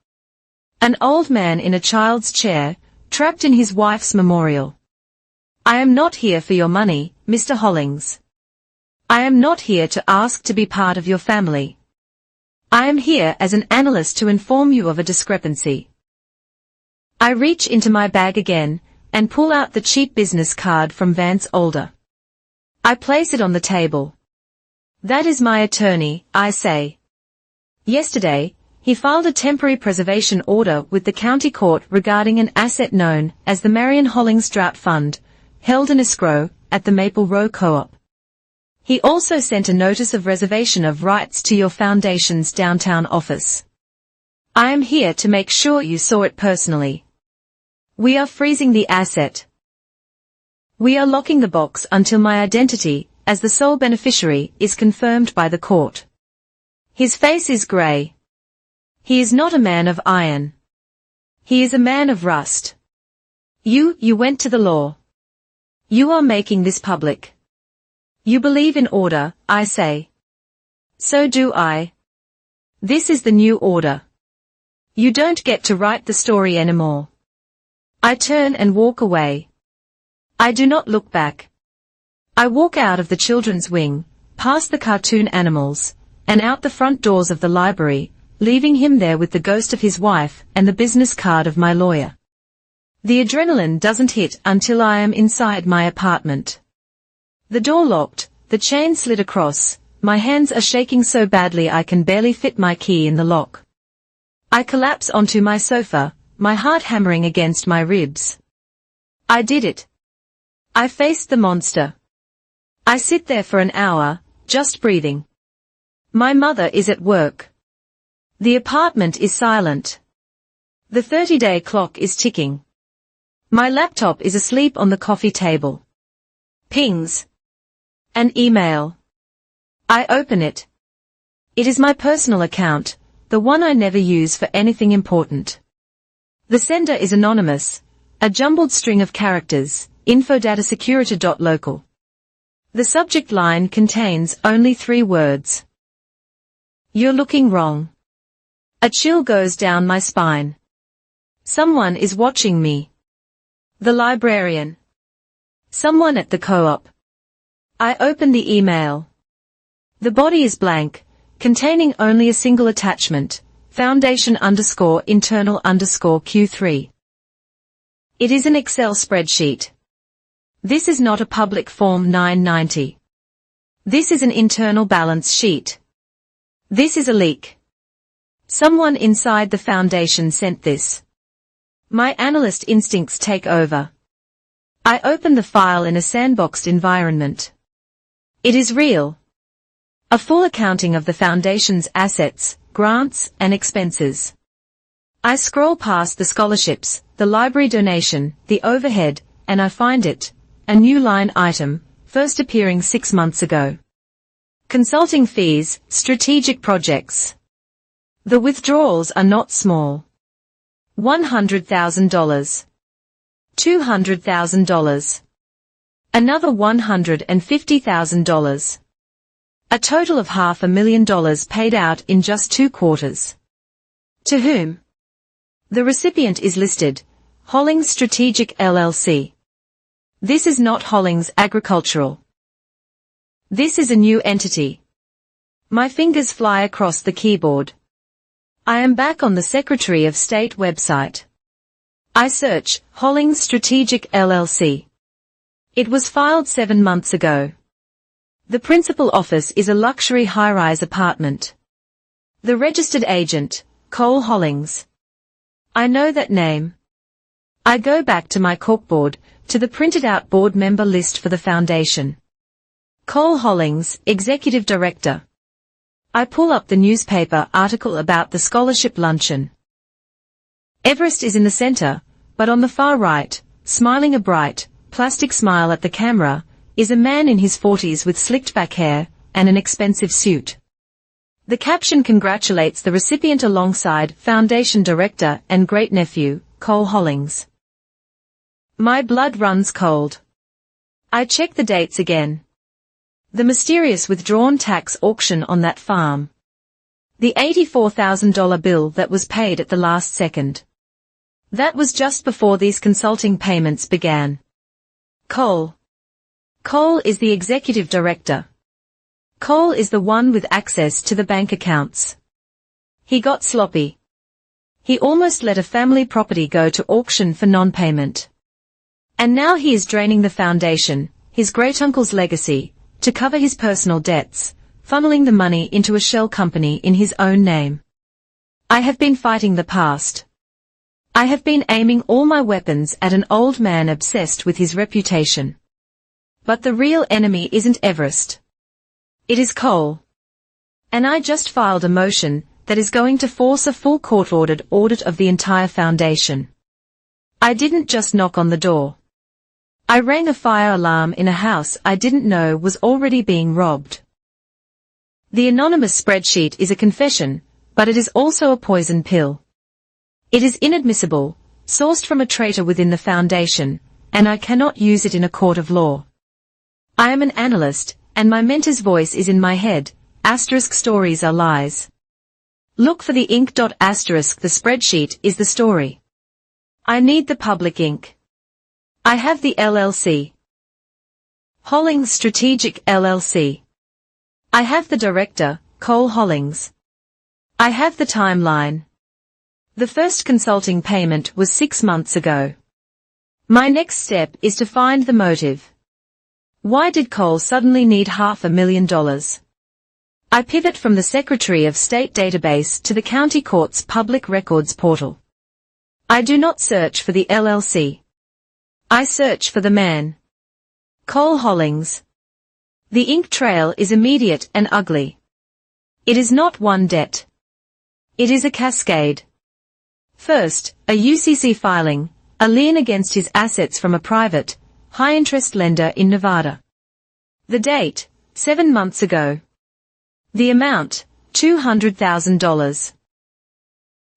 An old man in a child's chair, trapped in his wife's memorial. I am not here for your money, Mr. Hollings. I am not here to ask to be part of your family. I am here as an analyst to inform you of a discrepancy. I reach into my bag again, and pull out the cheap business card from Vance Older. I place it on the table. That is my attorney, I say. Yesterday, he filed a temporary preservation order with the county court regarding an asset known as the Marion Hollings Drought Fund, held in escrow at the Maple Row Co-op. He also sent a notice of reservation of rights to your foundation's downtown office. I am here to make sure you saw it personally. We are freezing the asset. We are locking the box until my identity, as the sole beneficiary, is confirmed by the court. His face is grey. He is not a man of iron. He is a man of rust. You went to the law. You are making this public. You believe in order, I say. So do I. This is the new order. You don't get to write the story anymore. I turn and walk away. I do not look back. I walk out of the children's wing, past the cartoon animals, and out the front doors of the library, leaving him there with the ghost of his wife and the business card of my lawyer. The adrenaline doesn't hit until I am inside my apartment. The door locked, the chain slid across, my hands are shaking so badly I can barely fit my key in the lock. I collapse onto my sofa, my heart hammering against my ribs. I did it. I faced the monster. I sit there for an hour, just breathing. My mother is at work. The apartment is silent. The 30-day clock is ticking. My laptop is asleep on the coffee table. Pings. An email. I open it. It is my personal account, the one I never use for anything important. The sender is anonymous, a jumbled string of characters, info.datasecurity.local. The subject line contains only 3 words. You're looking wrong. A chill goes down my spine. Someone is watching me. The librarian. Someone at the co-op. I open the email. The body is blank, containing only a single attachment, foundation_internal_Q3. It is an Excel spreadsheet. This is not a public Form 990. This is an internal balance sheet. This is a leak. Someone inside the foundation sent this. My analyst instincts take over. I open the file in a sandboxed environment. It is real. A full accounting of the foundation's assets, grants, and expenses. I scroll past the scholarships, the library donation, the overhead, and I find it, a new line item, first appearing 6 months ago. Consulting fees, strategic projects. The withdrawals are not small. $100,000. $200,000. Another $150,000. A total of $500,000 paid out in just 2 quarters. To whom? The recipient is listed, Hollings Strategic LLC. This is not Hollings Agricultural. This is a new entity. My fingers fly across the keyboard. I am back on the Secretary of State website. I search, Hollings Strategic LLC. It was filed 7 months ago. The principal office is a luxury high-rise apartment. The registered agent, Cole Hollings. I know that name. I go back to my corkboard, to the printed-out board member list for the foundation. Cole Hollings, Executive Director. I pull up the newspaper article about the scholarship luncheon. Everest is in the center, but on the far right, smiling a bright, plastic smile at the camera, is a man in his 40s with slicked back hair and an expensive suit. The caption congratulates the recipient alongside Foundation Director and great-nephew, Cole Hollings. My blood runs cold. I check the dates again. The mysterious withdrawn tax auction on that farm. The $84,000 bill that was paid at the last second. That was just before these consulting payments began. Cole. Cole is the executive director. Cole is the one with access to the bank accounts. He got sloppy. He almost let a family property go to auction for non-payment. And now he is draining the foundation, his great-uncle's legacy, to cover his personal debts, funneling the money into a shell company in his own name. I have been fighting the past. I have been aiming all my weapons at an old man obsessed with his reputation. But the real enemy isn't Everest. It is Cole. And I just filed a motion that is going to force a full court-ordered audit of the entire foundation. I didn't just knock on the door. I rang a fire alarm in a house I didn't know was already being robbed. The anonymous spreadsheet is a confession, but it is also a poison pill. It is inadmissible, sourced from a traitor within the foundation, and I cannot use it in a court of law. I am an analyst, and my mentor's voice is in my head, stories are lies. Look for the ink. The spreadsheet is the story. I need the public ink. I have the LLC. Hollings Strategic LLC. I have the director, Cole Hollings. I have the timeline. The first consulting payment was 6 months ago. My next step is to find the motive. Why did Cole suddenly need $500,000? I pivot from the Secretary of State database to the County Court's Public Records portal. I do not search for the LLC. I search for the man. Cole Hollings. The ink trail is immediate and ugly. It is not one debt. It is a cascade. First, a UCC filing, a lien against his assets from a private, high-interest lender in Nevada. The date, 7 months ago. The amount, $200,000.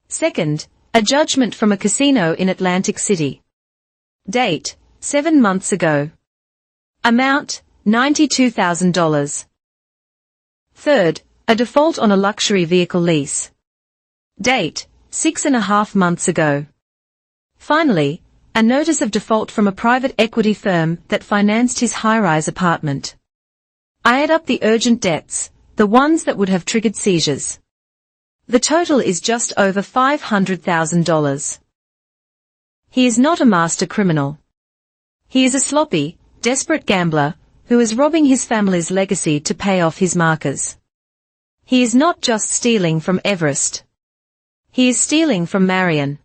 Second, a judgment from a casino in Atlantic City. Date, 7 months ago. Amount, $92,000. Third, a default on a luxury vehicle lease. Date, 6.5 months ago. Finally, a notice of default from a private equity firm that financed his high-rise apartment. I add up the urgent debts, the ones that would have triggered seizures. The total is just over $500,000. He is not a master criminal. He is a sloppy, desperate gambler who is robbing his family's legacy to pay off his markers. He is not just stealing from Everest. He is stealing from Marion.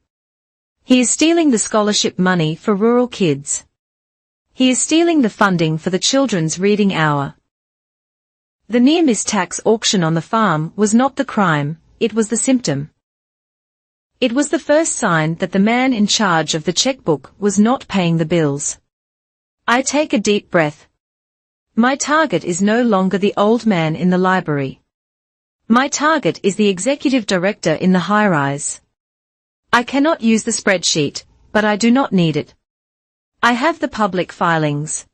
He is stealing the scholarship money for rural kids. He is stealing the funding for the children's reading hour. The near-miss tax auction on the farm was not the crime, it was the symptom. It was the first sign that the man in charge of the checkbook was not paying the bills. I take a deep breath. My target is no longer the old man in the library. My target is the executive director in the high-rise. I cannot use the spreadsheet, but I do not need it. I have the public filings.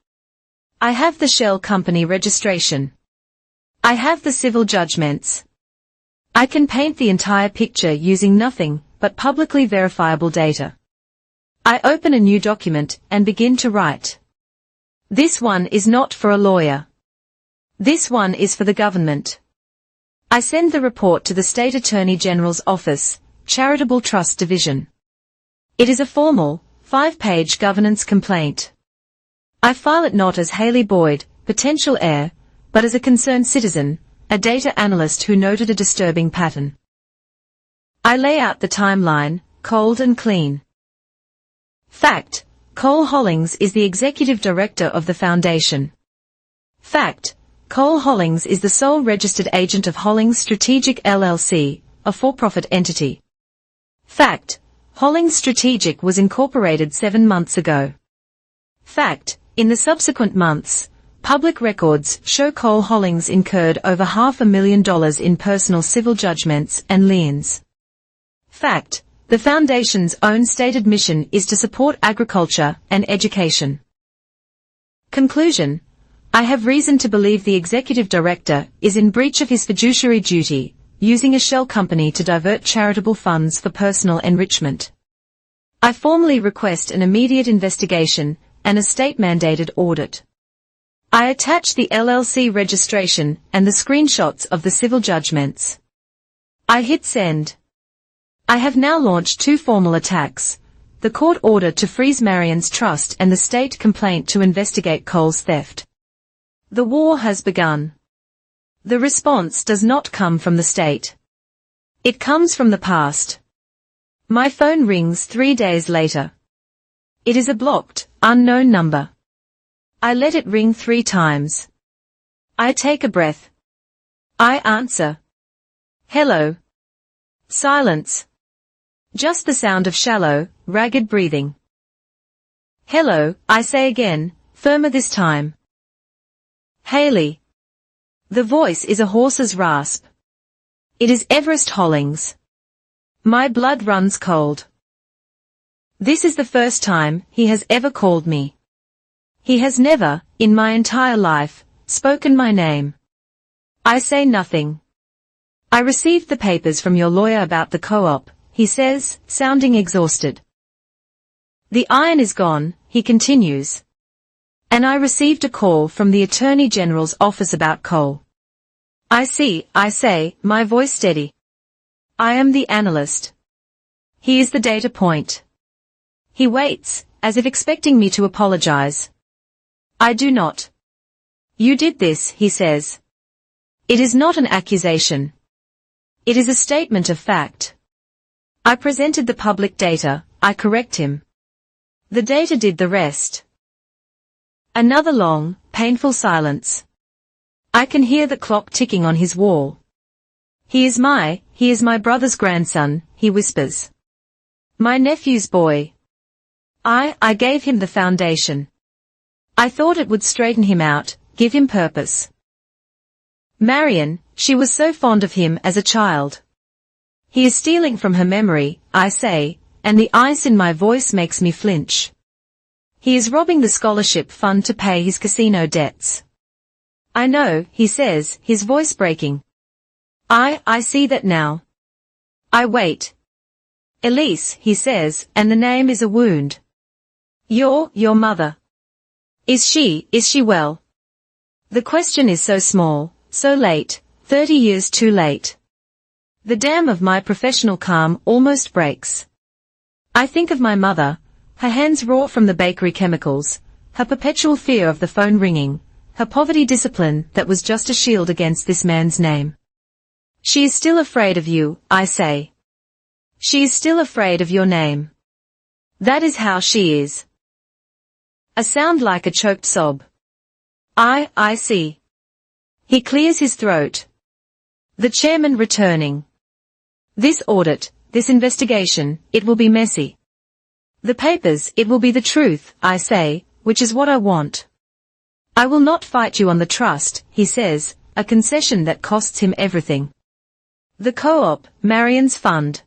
I have the shell company registration. I have the civil judgments. I can paint the entire picture using nothing but publicly verifiable data. I open a new document and begin to write. This one is not for a lawyer. This one is for the government. I send the report to the State Attorney General's Office, Charitable Trust Division. It is a formal, 5-page governance complaint. I file it not as Haley Boyd, potential heir, but as a concerned citizen, a data analyst who noted a disturbing pattern. I lay out the timeline, cold and clean. Fact: Cole Hollings is the executive director of the foundation. Fact: Cole Hollings is the sole registered agent of Hollings Strategic LLC, a for-profit entity. Fact: Hollings Strategic was incorporated 7 months ago. Fact: In the subsequent months, public records show Cole Hollings incurred over $500,000 in personal civil judgments and liens. Fact: The foundation's own stated mission is to support agriculture and education. Conclusion: I have reason to believe the executive director is in breach of his fiduciary duty, using a shell company to divert charitable funds for personal enrichment. I formally request an immediate investigation and a state-mandated audit. I attach the LLC registration and the screenshots of the civil judgments. I hit send. I have now launched 2 formal attacks: the court order to freeze Marion's trust and the state complaint to investigate Cole's theft. The war has begun. The response does not come from the state. It comes from the past. My phone rings 3 days later. It is a blocked, unknown number. I let it ring 3 times. I take a breath. I answer. Hello. Silence. Just the sound of shallow, ragged breathing. Hello, I say again, firmer this time. Haley. The voice is a horse's rasp. It is Everest Hollings. My blood runs cold. This is the first time he has ever called me. He has never, in my entire life, spoken my name. I say nothing. I received the papers from your lawyer about the co-op, he says, sounding exhausted. The iron is gone, he continues. And I received a call from the Attorney General's office about Cole. I see, I say, my voice steady. I am the analyst. He is the data point. He waits, as if expecting me to apologize. I do not. You did this, he says. It is not an accusation. It is a statement of fact. I presented the public data, I correct him. The data did the rest. Another long, painful silence. I can hear the clock ticking on his wall. He is my brother's grandson, he whispers. My nephew's boy. I gave him the foundation. I thought it would straighten him out, give him purpose. Marion, she was so fond of him as a child. He is stealing from her memory, I say, and the ice in my voice makes me flinch. He is robbing the scholarship fund to pay his casino debts. I know, he says, his voice breaking. I see that now. I wait. Elise, he says, and the name is a wound. Your mother. Is she well? The question is so small, so late, 30 years too late. The dam of my professional calm almost breaks. I think of my mother, her hands raw from the bakery chemicals, her perpetual fear of the phone ringing, her poverty discipline that was just a shield against this man's name. She is still afraid of you, I say. She is still afraid of your name. That is how she is. A sound like a choked sob. I see. He clears his throat. The chairman returning. This audit, this investigation, it will be messy. The papers, it will be the truth, I say, which is what I want. I will not fight you on the trust, he says, a concession that costs him everything. The co-op, Marion's fund.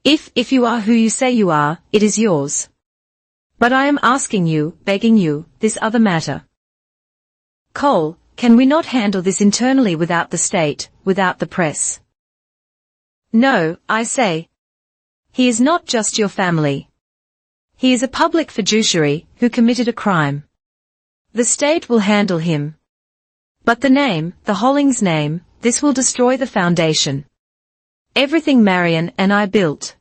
If you are who you say you are, it is yours. But I am asking you, begging you, this other matter. Cole, can we not handle this internally without the state, without the press? No, I say. He is not just your family. He is a public fiduciary who committed a crime. The state will handle him. But the name, the Hollings name, this will destroy the foundation. Everything Marion and I built.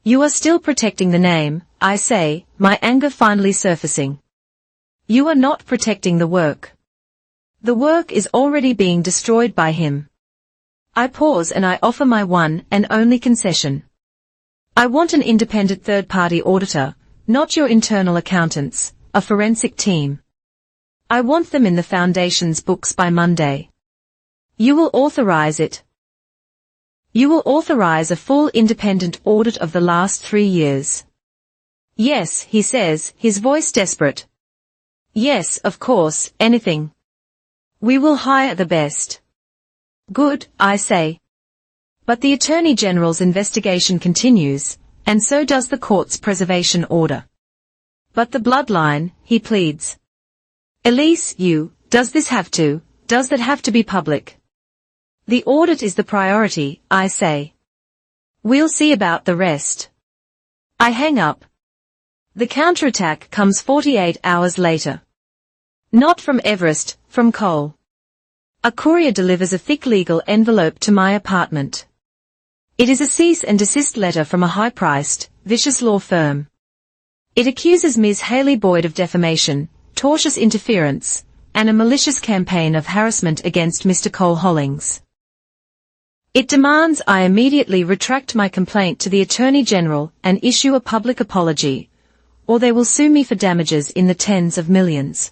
You are still protecting the name, I say, my anger finally surfacing. You are not protecting the work. The work is already being destroyed by him. I pause and I offer my one and only concession. I want an independent third-party auditor, not your internal accountants, a forensic team. I want them in the Foundation's books by Monday. You will authorize it. You will authorize a full independent audit of the last 3 years. Yes, he says, his voice desperate. Yes, of course, anything. We will hire the best. Good, I say. But the Attorney General's investigation continues, and so does the court's preservation order. But the bloodline, he pleads. Elise, does that have to be public? The audit is the priority, I say. We'll see about the rest. I hang up. The counterattack comes 48 hours later. Not from Everest, from Cole. A courier delivers a thick legal envelope to my apartment. It is a cease and desist letter from a high-priced, vicious law firm. It accuses Ms. Haley Boyd of defamation, tortious interference, and a malicious campaign of harassment against Mr. Cole Hollings. It demands I immediately retract my complaint to the Attorney General and issue a public apology, or they will sue me for damages in the tens of millions.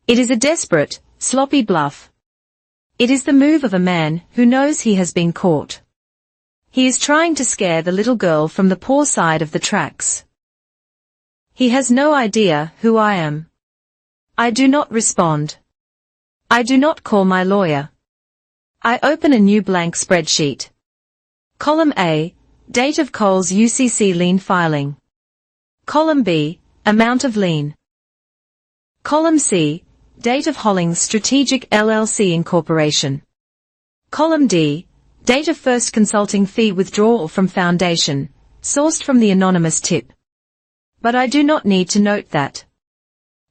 It is a desperate, sloppy bluff. It is the move of a man who knows he has been caught. He is trying to scare the little girl from the poor side of the tracks. He has no idea who I am. I do not respond. I do not call my lawyer. I open a new blank spreadsheet. Column A, date of Cole's UCC lien filing. Column B, amount of lien. Column C, date of Hollings Strategic LLC Incorporation. Column D, date of first consulting fee withdrawal from Foundation, sourced from the anonymous tip. But I do not need to note that.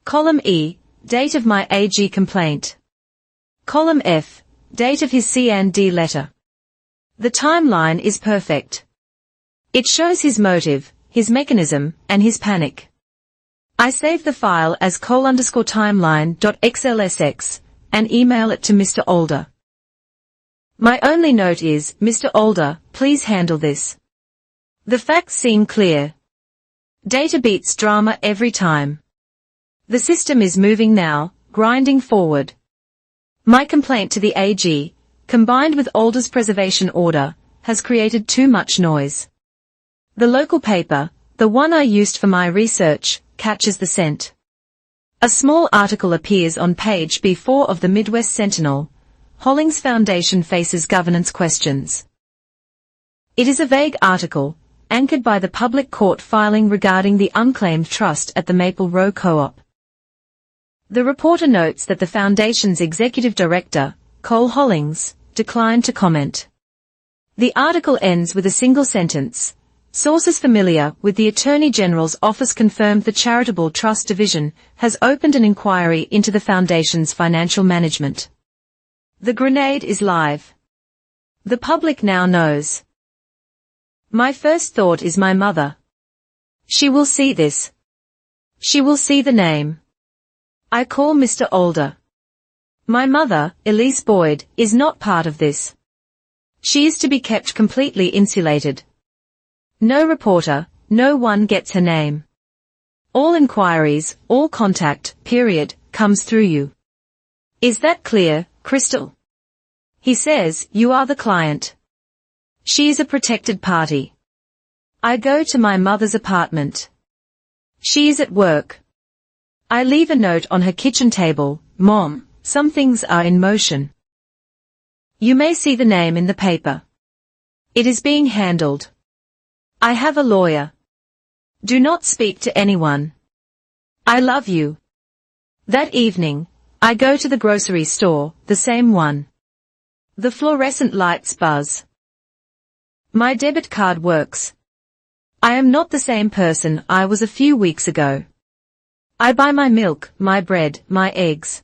Column E, date of my AG complaint. Column F, date of his C&D letter. The timeline is perfect. It shows his motive, his mechanism, and his panic. I save the file as cole_timeline.xlsx and email it to Mr. Older. My only note is, Mr. Older, please handle this. The facts seem clear. Data beats drama every time. The system is moving now, grinding forward. My complaint to the AG, combined with Older's preservation order, has created too much noise. The local paper, the one I used for my research, catches the scent. A small article appears on page B4 of the Midwest Sentinel. Hollings Foundation faces governance questions. It is a vague article, anchored by the public court filing regarding the unclaimed trust at the Maple Row Co-op. The reporter notes that the Foundation's executive director, Cole Hollings, declined to comment. The article ends with a single sentence. Sources familiar with the Attorney General's office confirmed the Charitable Trust Division has opened an inquiry into the Foundation's financial management. The grenade is live. The public now knows. My first thought is my mother. She will see this. She will see the name. I call Mr. Older. My mother, Elise Boyd, is not part of this. She is to be kept completely insulated. No reporter, no one gets her name. All inquiries, all contact, period, comes through you. Is that clear, Crystal? He says, you are the client. She is a protected party. I go to my mother's apartment. She is at work. I leave a note on her kitchen table, Mom, some things are in motion. You may see the name in the paper. It is being handled. I have a lawyer. Do not speak to anyone. I love you. That evening, I go to the grocery store, the same one. The fluorescent lights buzz. My debit card works. I am not the same person I was a few weeks ago. I buy my milk, my bread, my eggs.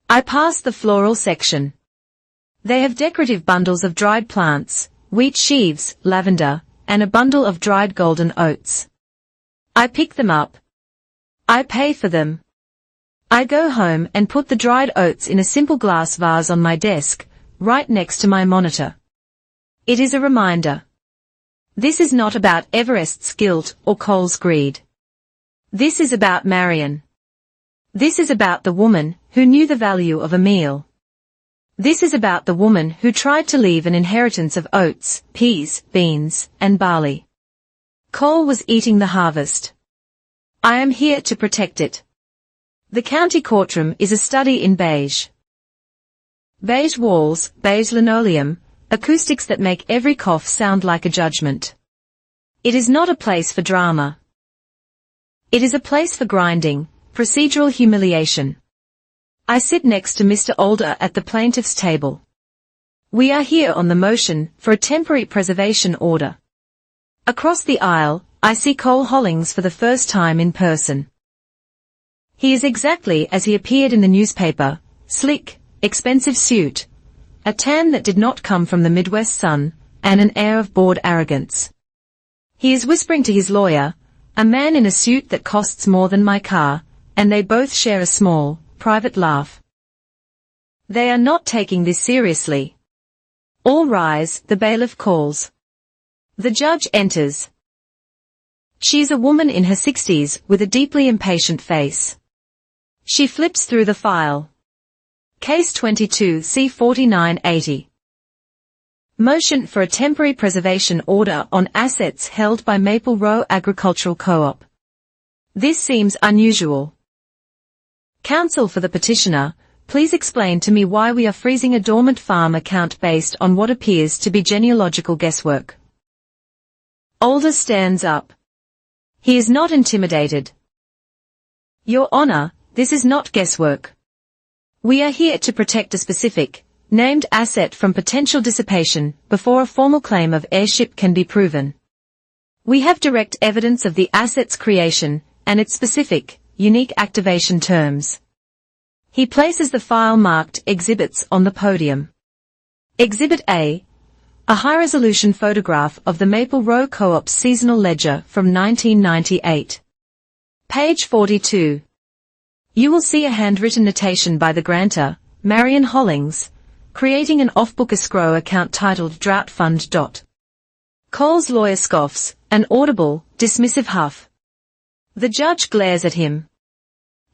I pass the floral section. They have decorative bundles of dried plants, wheat sheaves, lavender, and a bundle of dried golden oats. I pick them up. I pay for them. I go home and put the dried oats in a simple glass vase on my desk, right next to my monitor. It is a reminder. This is not about Everest's guilt or Cole's greed. This is about Marion. This is about the woman who knew the value of a meal. This is about the woman who tried to leave an inheritance of oats, peas, beans, and barley. Cole was eating the harvest. I am here to protect it. The county courtroom is a study in beige. Beige walls, beige linoleum, acoustics that make every cough sound like a judgment. It is not a place for drama. It is a place for grinding, procedural humiliation. I sit next to Mr. Older at the plaintiff's table. We are here on the motion for a temporary preservation order. Across the aisle, I see Cole Hollings for the first time in person. He is exactly as he appeared in the newspaper, slick, expensive suit, a tan that did not come from the Midwest sun, and an air of bored arrogance. He is whispering to his lawyer, a man in a suit that costs more than my car, and they both share a small, private laugh. They are not taking this seriously. All rise, the bailiff calls. The judge enters. She is a woman in her 60s with a deeply impatient face. She flips through the file. Case 22 C-4980. Motion for a temporary preservation order on assets held by Maple Row Agricultural Co-op. This seems unusual. Counsel for the petitioner, please explain to me why we are freezing a dormant farm account based on what appears to be genealogical guesswork. Older stands up. He is not intimidated. Your Honor, this is not guesswork. We are here to protect a specific, named asset from potential dissipation before a formal claim of heirship can be proven. We have direct evidence of the asset's creation and its specific, unique activation terms. He places the file marked Exhibits on the podium. Exhibit A, a high-resolution photograph of the Maple Row Co-op's seasonal ledger from 1998. Page 42. You will see a handwritten notation by the grantor, Marion Hollings, creating an off-book escrow account titled Drought Fund. Cole's lawyer scoffs, an audible, dismissive huff. The judge glares at him.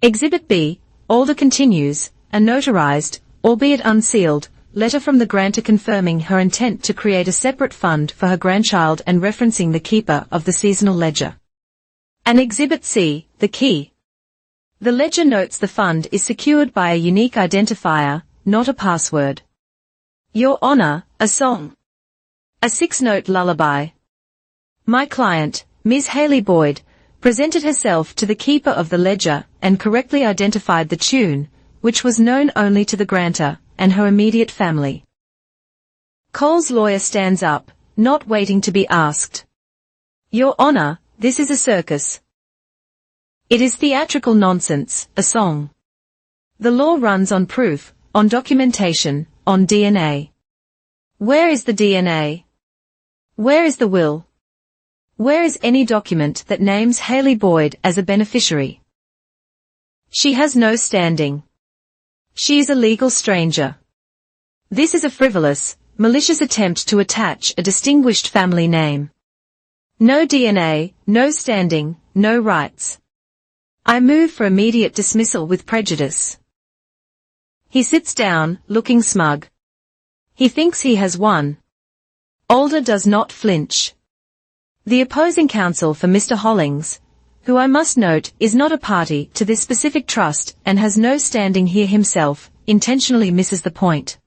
Exhibit B, Older continues, a notarized, albeit unsealed, letter from the grantor confirming her intent to create a separate fund for her grandchild and referencing the keeper of the seasonal ledger. And Exhibit C, the key. The ledger notes the fund is secured by a unique identifier, not a password. Your Honor, a song. A 6-note lullaby. My client, Ms. Haley Boyd, presented herself to the keeper of the ledger and correctly identified the tune, which was known only to the grantor and her immediate family. Cole's lawyer stands up, not waiting to be asked. Your Honor, this is a circus. It is theatrical nonsense, a song. The law runs on proof, on documentation, on DNA. Where is the DNA? Where is the will? Where is any document that names Haley Boyd as a beneficiary? She has no standing. She is a legal stranger. This is a frivolous, malicious attempt to attach a distinguished family name. No DNA, no standing, no rights. I move for immediate dismissal with prejudice. He sits down, looking smug. He thinks he has won. Older does not flinch. The opposing counsel for Mr. Hollings, who I must note is not a party to this specific trust and has no standing here himself, intentionally misses the point.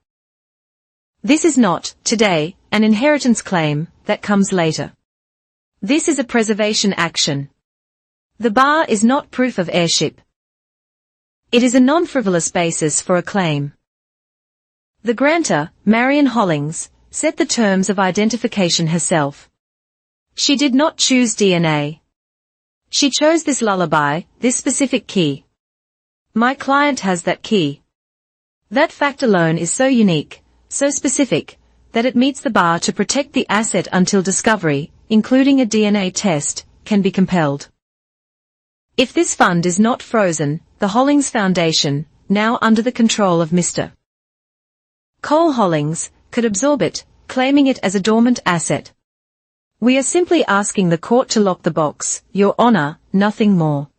This is not, today, an inheritance claim that comes later. This is a preservation action. The bar is not proof of heirship. It is a non-frivolous basis for a claim. The grantor, Marion Hollings, set the terms of identification herself. She did not choose DNA. She chose this lullaby, this specific key. My client has that key. That fact alone is so unique, so specific, that it meets the bar to protect the asset until discovery, including a DNA test, can be compelled. If this fund is not frozen, the Hollings Foundation, now under the control of Mr. Cole Hollings, could absorb it, claiming it as a dormant asset. We are simply asking the court to lock the box, Your Honor, nothing more.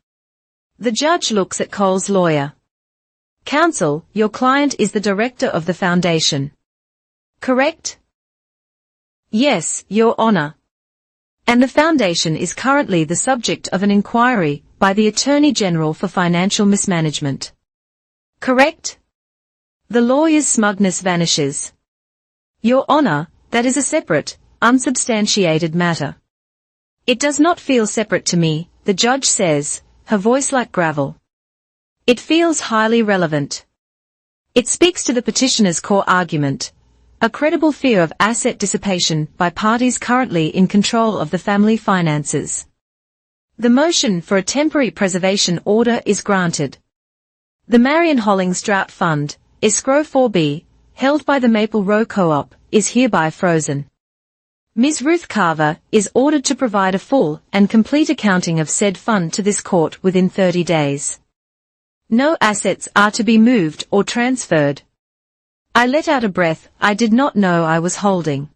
The judge looks at Cole's lawyer. Counsel, your client is the director of the foundation. Correct? Yes, Your Honor. And the foundation is currently the subject of an inquiry by the Attorney General for financial mismanagement. Correct? The lawyer's smugness vanishes. Your Honor, that is a separate, unsubstantiated matter. It does not feel separate to me, the judge says, her voice like gravel. It feels highly relevant. It speaks to the petitioner's core argument, a credible fear of asset dissipation by parties currently in control of the family finances. The motion for a temporary preservation order is granted. The Marion Hollings Drought Fund, Escrow 4B, held by the Maple Row Co-op, is hereby frozen. Ms. Ruth Carver is ordered to provide a full and complete accounting of said fund to this court within 30 days. No assets are to be moved or transferred. I let out a breath I did not know I was holding.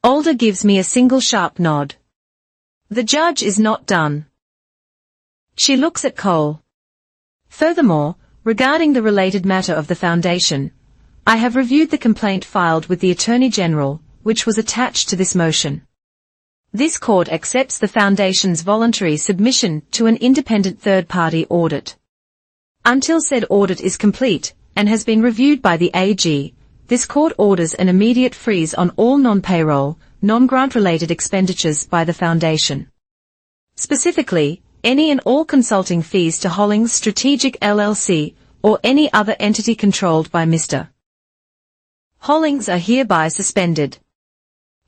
Older gives me a single sharp nod. The judge is not done. She looks at Cole. Furthermore, regarding the related matter of the foundation, I have reviewed the complaint filed with the Attorney General, which was attached to this motion. This court accepts the Foundation's voluntary submission to an independent third-party audit. Until said audit is complete, and has been reviewed by the AG, this court orders an immediate freeze on all non-payroll, non-grant-related expenditures by the Foundation. Specifically, any and all consulting fees to Hollings Strategic LLC, or any other entity controlled by Mr. Hollings are hereby suspended.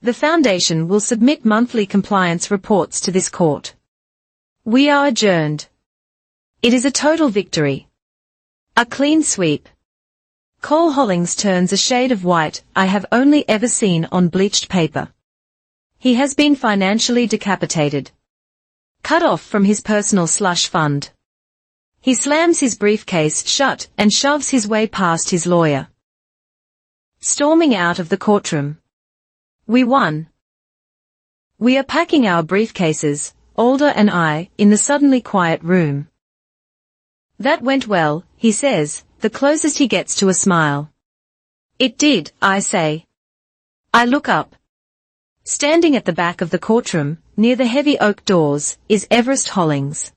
The Foundation will submit monthly compliance reports to this court. We are adjourned. It is a total victory. A clean sweep. Cole Hollings turns a shade of white I have only ever seen on bleached paper. He has been financially decapitated. Cut off from his personal slush fund. He slams his briefcase shut and shoves his way past his lawyer. Storming out of the courtroom. We won. We are packing our briefcases, Older and I, in the suddenly quiet room. That went well, he says, the closest he gets to a smile. It did, I say. I look up. Standing at the back of the courtroom, near the heavy oak doors, is Everest Hollings.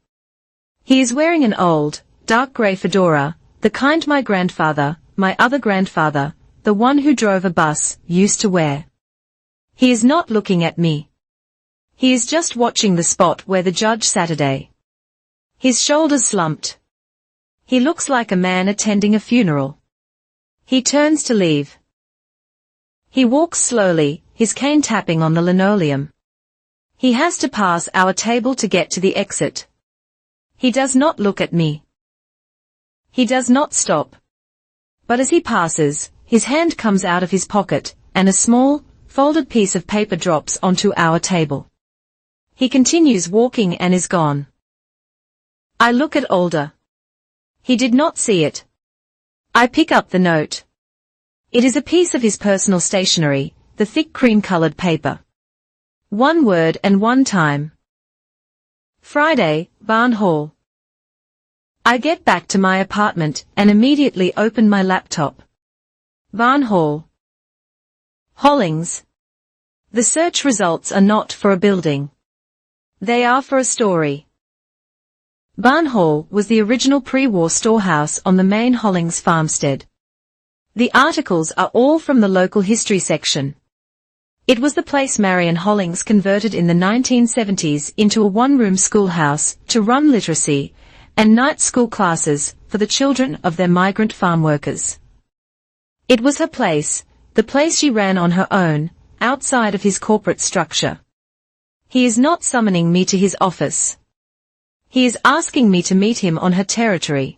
He is wearing an old, dark grey fedora, the kind my grandfather, my other grandfather, the one who drove a bus, used to wear. He is not looking at me. He is just watching the spot where the judge Saturday. His shoulders slumped. He looks like a man attending a funeral. He turns to leave. He walks slowly, his cane tapping on the linoleum. He has to pass our table to get to the exit. He does not look at me. He does not stop. But as he passes, his hand comes out of his pocket, and a small, folded piece of paper drops onto our table. He continues walking and is gone. I look at Alder. He did not see it. I pick up the note. It is a piece of his personal stationery, the thick cream-colored paper. One word and one time. Friday, Barn Hall. I get back to my apartment and immediately open my laptop. Barn Hall. Hollings. The search results are not for a building. They are for a story. Barn Hall was the original pre-war storehouse on the main Hollings farmstead. The articles are all from the local history section. It was the place Marion Hollings converted in the 1970s into a one-room schoolhouse to run literacy and night school classes for the children of their migrant farm workers. It was her place, the place she ran on her own, outside of his corporate structure. He is not summoning me to his office. He is asking me to meet him on her territory.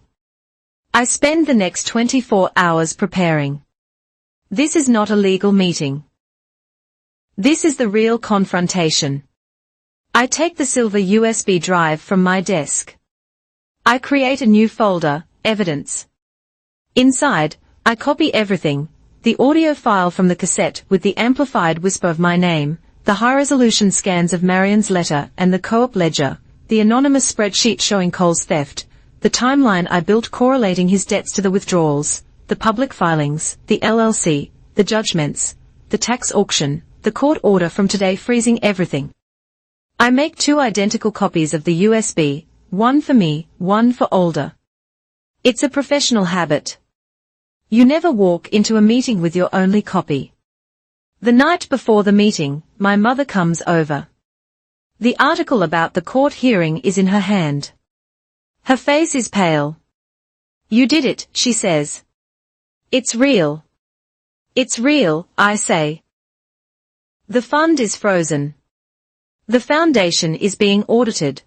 I spend the next 24 hours preparing. This is not a legal meeting. This is the real confrontation. I take the silver USB drive from my desk. I create a new folder, Evidence. Inside, I copy everything, the audio file from the cassette with the amplified whisper of my name, the high-resolution scans of Marion's letter and the co-op ledger, the anonymous spreadsheet showing Cole's theft, the timeline I built correlating his debts to the withdrawals, the public filings, the LLC, the judgments, the tax auction, the court order from today freezing everything. I make 2 identical copies of the USB, one for me, one for Alder. It's a professional habit. You never walk into a meeting with your only copy. The night before the meeting, my mother comes over. The article about the court hearing is in her hand. Her face is pale. You did it, she says. It's real. It's real, I say. The fund is frozen. The foundation is being audited.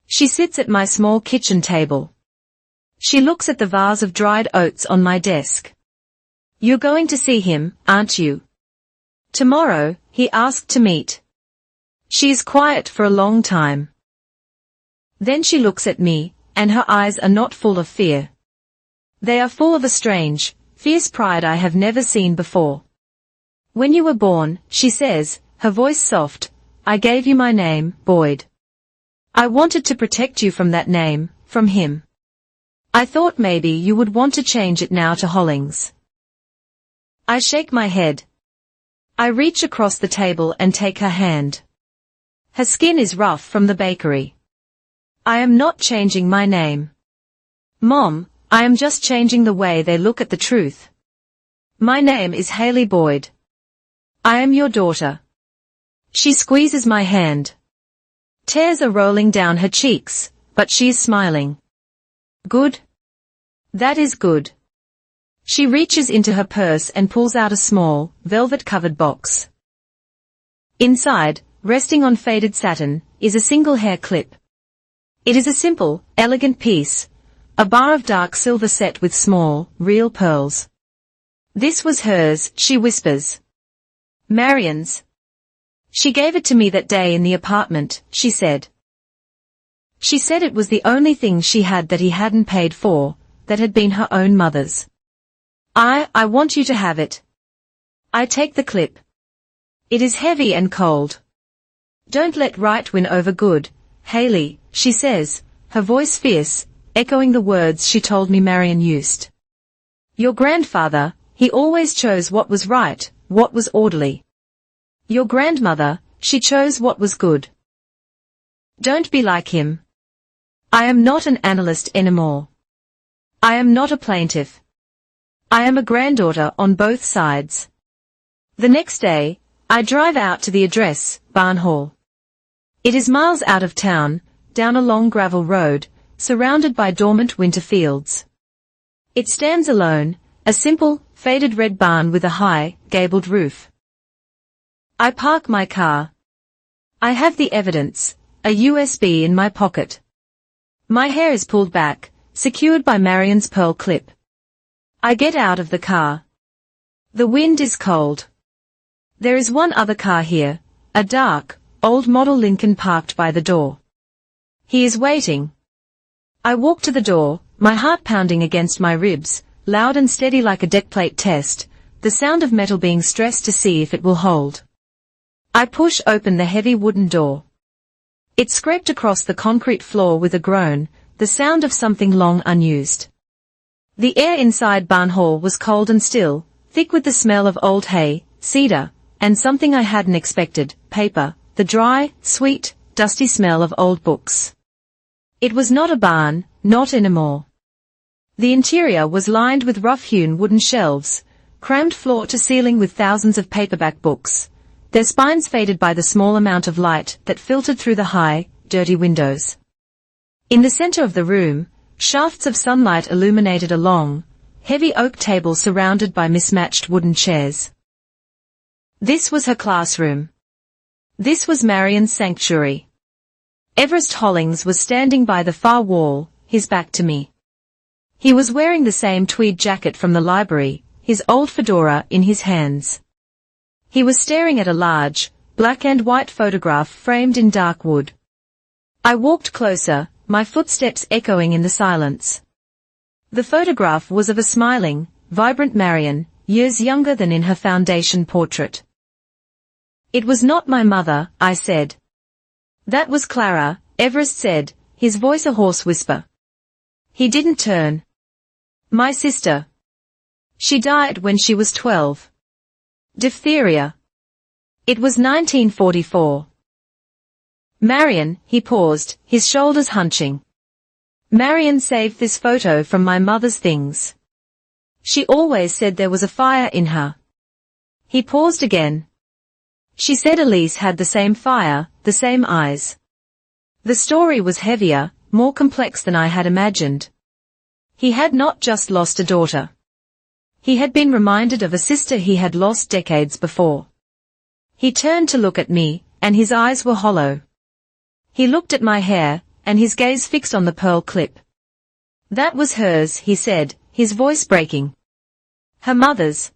She sits at my small kitchen table. She looks at the vase of dried oats on my desk. You're going to see him, aren't you? Tomorrow, he asked to meet. She is quiet for a long time. Then she looks at me, and her eyes are not full of fear. They are full of a strange, fierce pride I have never seen before. When you were born, she says, her voice soft, I gave you my name, Boyd. I wanted to protect you from that name, from him. I thought maybe you would want to change it now to Hollings. I shake my head. I reach across the table and take her hand. Her skin is rough from the bakery. I am not changing my name. Mom, I am just changing the way they look at the truth. My name is Haley Boyd. I am your daughter. She squeezes my hand. Tears are rolling down her cheeks, but she is smiling. Good. That is good. She reaches into her purse and pulls out a small, velvet-covered box. Inside, resting on faded satin, is a single hair clip. It is a simple, elegant piece, a bar of dark silver set with small, real pearls. This was hers, she whispers. Marion's. She gave it to me that day in the apartment, she said. She said it was the only thing she had that he hadn't paid for, that had been her own mother's. I want you to have it. I take the clip. It is heavy and cold. Don't let right win over good, Haley, she says, her voice fierce, echoing the words she told me Marion used. Your grandfather, he always chose what was right, what was orderly. Your grandmother, she chose what was good. Don't be like him. I am not an analyst anymore. I am not a plaintiff. I am a granddaughter on both sides. The next day, I drive out to the address, Barn Hall. It is miles out of town, down a long gravel road, surrounded by dormant winter fields. It stands alone, a simple, faded red barn with a high, gabled roof. I park my car. I have the evidence, a USB in my pocket. My hair is pulled back, secured by Marion's pearl clip. I get out of the car. The wind is cold. There is one other car here, a dark, old model Lincoln parked by the door. He is waiting. I walk to the door, my heart pounding against my ribs, loud and steady like a deck plate test, the sound of metal being stressed to see if it will hold. I push open the heavy wooden door. It scraped across the concrete floor with a groan, the sound of something long unused. The air inside Barn Hall was cold and still, thick with the smell of old hay, cedar, and something I hadn't expected, paper, the dry, sweet, dusty smell of old books. It was not a barn, not anymore. The interior was lined with rough-hewn wooden shelves, crammed floor to ceiling with thousands of paperback books, their spines faded by the small amount of light that filtered through the high, dirty windows. In the center of the room, shafts of sunlight illuminated a long, heavy oak table surrounded by mismatched wooden chairs. This was her classroom. This was Marion's sanctuary. Everest Hollings was standing by the far wall, his back to me. He was wearing the same tweed jacket from the library, his old fedora in his hands. He was staring at a large, black and white photograph framed in dark wood. I walked closer, my footsteps echoing in the silence. The photograph was of a smiling, vibrant Marion, years younger than in her foundation portrait. It was not my mother, I said. That was Clara, Everest said, his voice a hoarse whisper. He didn't turn. My sister. She died when she was 12. Diphtheria. It was 1944. Marion, he paused, his shoulders hunching. Marion saved this photo from my mother's things. She always said there was a fire in her. He paused again. She said Elise had the same fire, the same eyes. The story was heavier, more complex than I had imagined. He had not just lost a daughter. He had been reminded of a sister he had lost decades before. He turned to look at me, and his eyes were hollow. He looked at my hair, and his gaze fixed on the pearl clip. That was hers, he said, his voice breaking. Her mother's.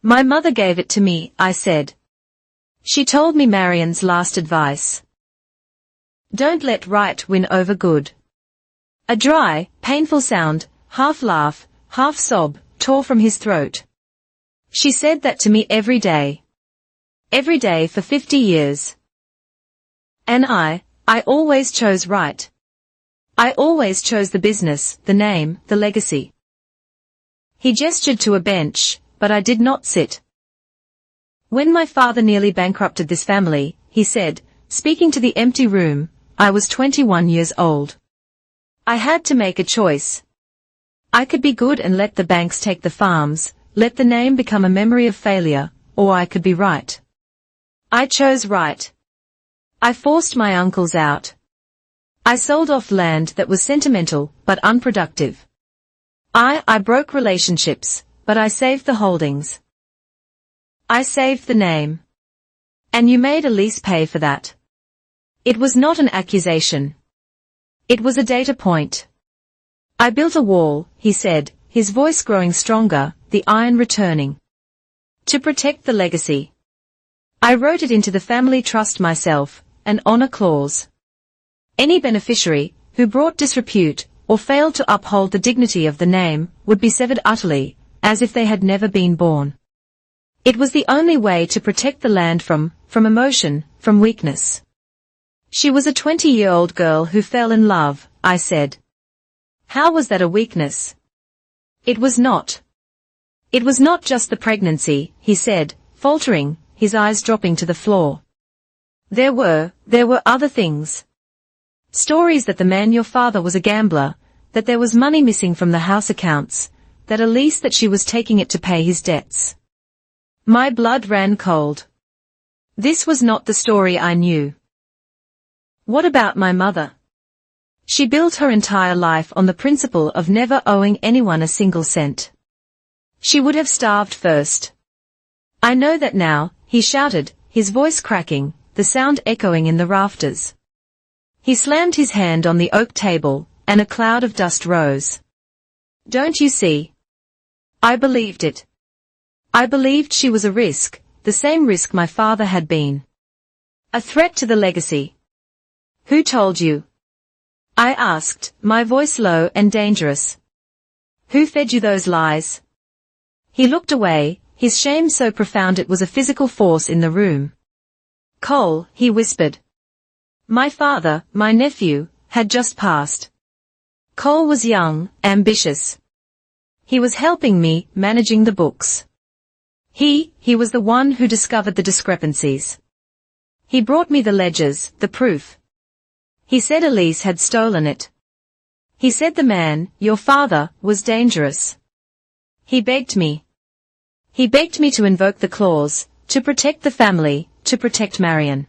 My mother gave it to me, I said. She told me Marion's last advice. Don't let right win over good. A dry, painful sound, half laugh, half sob, tore from his throat. She said that to me every day. Every day for 50 years. And I always chose right. I always chose the business, the name, the legacy. He gestured to a bench, but I did not sit. When my father nearly bankrupted this family, he said, speaking to the empty room, I was 21 years old. I had to make a choice. I could be good and let the banks take the farms, let the name become a memory of failure, or I could be right. I chose right. I forced my uncles out. I sold off land that was sentimental, but unproductive. I broke relationships, but I saved the holdings. I saved the name. And you made Elise pay for that. It was not an accusation. It was a data point. I built a wall, he said, his voice growing stronger, the iron returning. To protect the legacy. I wrote it into the family trust myself, an honor clause. Any beneficiary, who brought disrepute, or failed to uphold the dignity of the name, would be severed utterly, as if they had never been born. It was the only way to protect the land from emotion, from weakness. She was a 20-year-old girl who fell in love, I said. How was that a weakness? It was not. It was not just the pregnancy, he said, faltering, his eyes dropping to the floor. There were other things. Stories that the man your father was a gambler, that there was money missing from the house accounts, that Elise that she was taking it to pay his debts. My blood ran cold. This was not the story I knew. What about my mother? She built her entire life on the principle of never owing anyone a single cent. She would have starved first. I know that now, he shouted, his voice cracking, the sound echoing in the rafters. He slammed his hand on the oak table, and a cloud of dust rose. "Don't you see? I believed it. I believed she was a risk, the same risk my father had been. A threat to the legacy." "Who told you?" I asked, my voice low and dangerous. "Who fed you those lies?" He looked away, his shame so profound it was a physical force in the room. "Cole," he whispered. My father, my nephew, had just passed. Cole was young, ambitious. He was helping me, managing the books. He was the one who discovered the discrepancies. He brought me the ledgers, the proof. He said Elise had stolen it. He said the man, your father, was dangerous. He begged me. He begged me to invoke the clause, to protect the family, to protect Marion.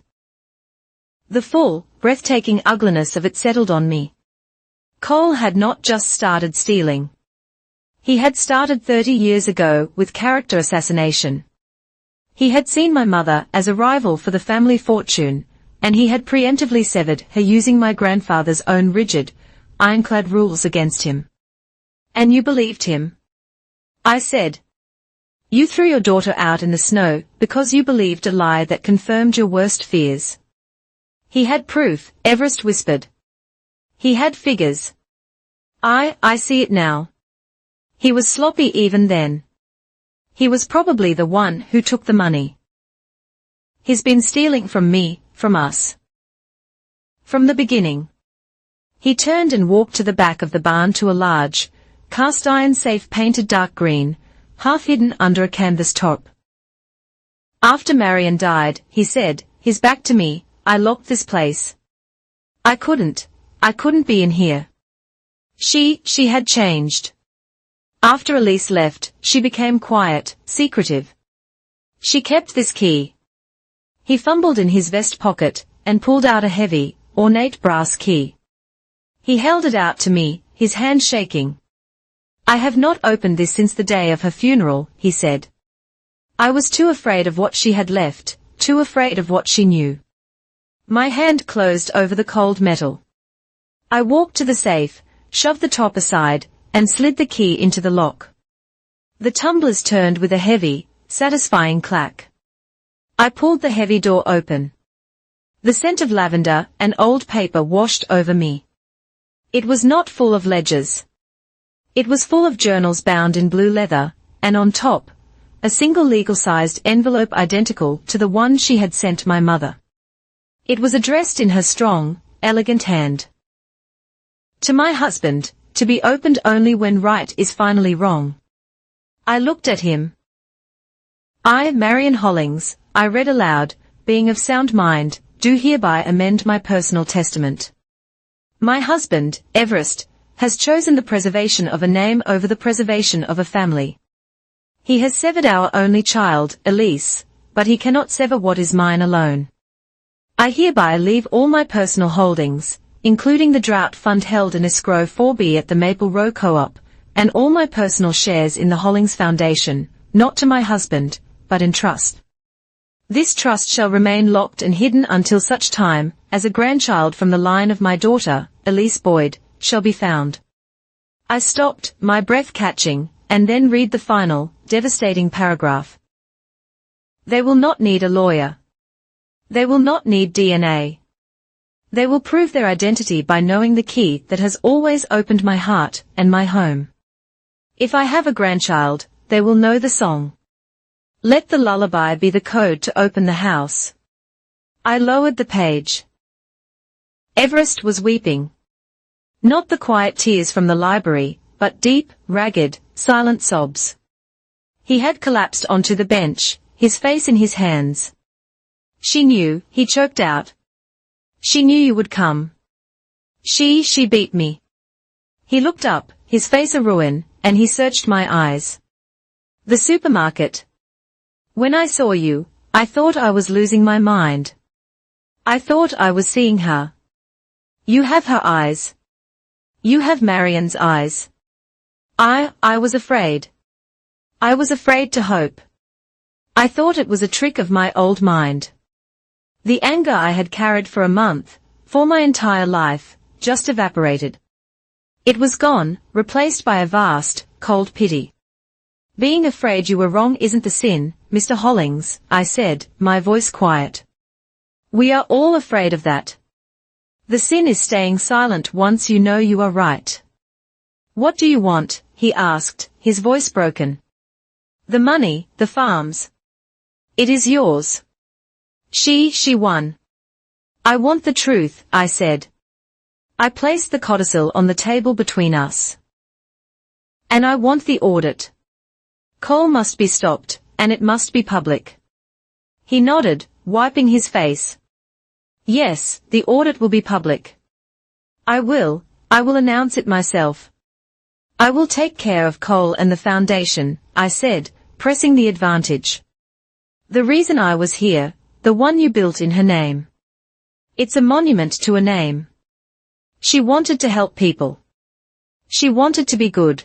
The full, breathtaking ugliness of it settled on me. Cole had not just started stealing. He had started 30 years ago with character assassination. He had seen my mother as a rival for the family fortune, and he had preemptively severed her using my grandfather's own rigid, ironclad rules against him. "And you believed him?" I said. "You threw your daughter out in the snow because you believed a lie that confirmed your worst fears." "He had proof," Everest whispered. "He had figures. I see it now. He was sloppy even then. He was probably the one who took the money. He's been stealing from me, from us. From the beginning." He turned and walked to the back of the barn to a large, cast-iron safe painted dark green, half hidden under a canvas top. "After Marion died," he said, his back to me, "I locked this place. I couldn't be in here. She had changed. After Elise left, she became quiet, secretive. She kept this key." He fumbled in his vest pocket, and pulled out a heavy, ornate brass key. He held it out to me, his hand shaking. "I have not opened this since the day of her funeral," he said. "I was too afraid of what she had left, too afraid of what she knew." My hand closed over the cold metal. I walked to the safe, shoved the top aside, and slid the key into the lock. The tumblers turned with a heavy, satisfying clack. I pulled the heavy door open. The scent of lavender and old paper washed over me. It was not full of ledgers. It was full of journals bound in blue leather, and on top, a single legal-sized envelope identical to the one she had sent my mother. It was addressed in her strong, elegant hand. "To my husband, to be opened only when right is finally wrong." I looked at him. "I, Marion Hollings," I read aloud, "being of sound mind, do hereby amend my personal testament. My husband, Everest, has chosen the preservation of a name over the preservation of a family. He has severed our only child, Elise, but he cannot sever what is mine alone. I hereby leave all my personal holdings, including the drought fund held in escrow 4B at the Maple Row Co-op, and all my personal shares in the Hollings Foundation, not to my husband, but in trust. This trust shall remain locked and hidden until such time as a grandchild from the line of my daughter, Elise Boyd, shall be found." I stopped, my breath catching, and then read the final, devastating paragraph. "They will not need a lawyer. They will not need DNA. They will prove their identity by knowing the key that has always opened my heart and my home. If I have a grandchild, they will know the song. Let the lullaby be the code to open the house." I lowered the page. Everest was weeping. Not the quiet tears from the library, but deep, ragged, silent sobs. He had collapsed onto the bench, his face in his hands. "She knew," he choked out. "She knew you would come. She beat me." He looked up, his face a ruin, and he searched my eyes. "The supermarket. When I saw you, I thought I was losing my mind. I thought I was seeing her. You have her eyes. You have Marion's eyes. I was afraid. I was afraid to hope. I thought it was a trick of my old mind. The anger I had carried for a month, for my entire life, just evaporated. It was gone, replaced by a vast, cold pity. Being afraid you were wrong isn't the sin, Mr. Hollings, I said, my voice quiet. We are all afraid of that. The sin is staying silent once you know you are right. What do you want? He asked, his voice broken. The money, the farms. It is yours. She won. I want the truth, I said. I placed the codicil on the table between us. And I want the audit. Coal must be stopped, and it must be public. He nodded, wiping his face. Yes, the audit will be public. I will announce it myself. I will take care of Cole and the foundation, I said, pressing the advantage. The reason I was here, the one you built in her name. It's a monument to a name. She wanted to help people. She wanted to be good.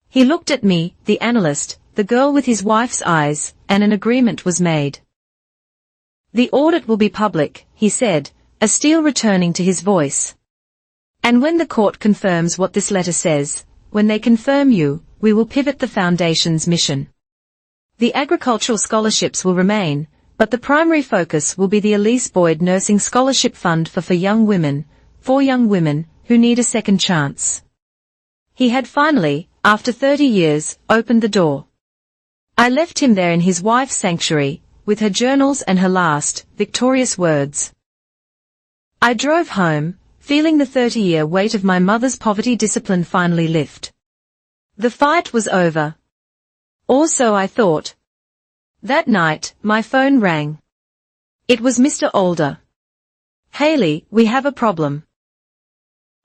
He looked at me, the analyst, the girl with his wife's eyes, and an agreement was made. The audit will be public, he said, a steel returning to his voice. And when the court confirms what this letter says, when they confirm you, we will pivot the foundation's mission. The agricultural scholarships will remain, but the primary focus will be the Elise Boyd Nursing Scholarship Fund for young women who need a second chance. He had finally, after 30 years, opened the door. I left him there in his wife's sanctuary, with her journals and her last, victorious words. I drove home, feeling the 30-year weight of my mother's poverty discipline finally lift. The fight was over. Or so I thought. That night, my phone rang. It was Mr. Alder. Haley, we have a problem.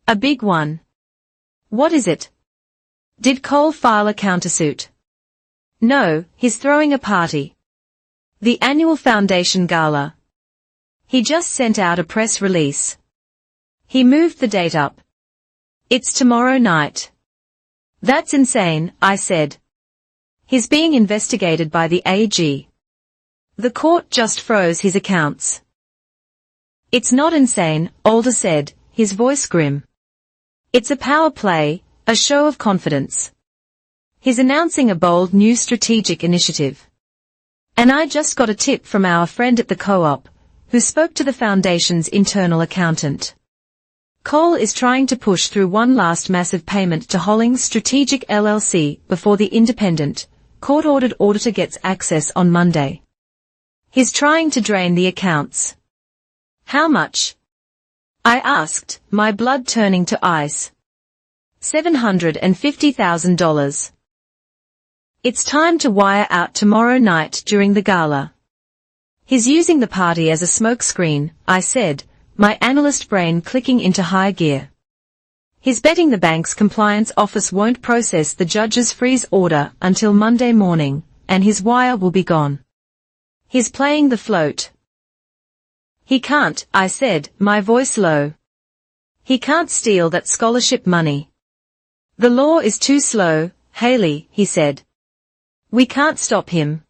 A big one. What is it? Did Cole file a countersuit? No, he's throwing a party. The annual foundation gala. He just sent out a press release. He moved the date up. It's tomorrow night. That's insane, I said. He's being investigated by the AG. The court just froze his accounts. It's not insane, Alder said, his voice grim. It's a power play, a show of confidence. He's announcing a bold new strategic initiative. And I just got a tip from our friend at the co-op, who spoke to the foundation's internal accountant. Cole is trying to push through one last massive payment to Hollings Strategic LLC before the independent, court-ordered auditor gets access on Monday. He's trying to drain the accounts. How much? I asked, my blood turning to ice. $750,000. It's time to wire out tomorrow night during the gala. He's using the party as a smokescreen, I said, my analyst brain clicking into high gear. He's betting the bank's compliance office won't process the judge's freeze order until Monday morning, and his wire will be gone. He's playing the float. He can't, I said, my voice low. He can't steal that scholarship money. The law is too slow, Haley, he said. We can't stop him.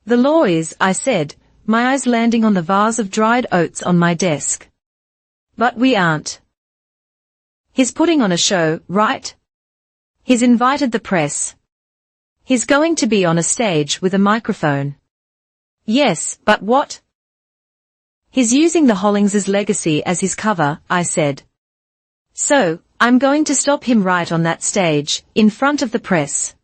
The law is, I said, my eyes landing on the vase of dried oats on my desk. But we aren't. He's putting on a show, right? He's invited the press. He's going to be on a stage with a microphone. Yes, but what? He's using the Hollings' legacy as his cover, I said. So, I'm going to stop him right on that stage, in front of the press.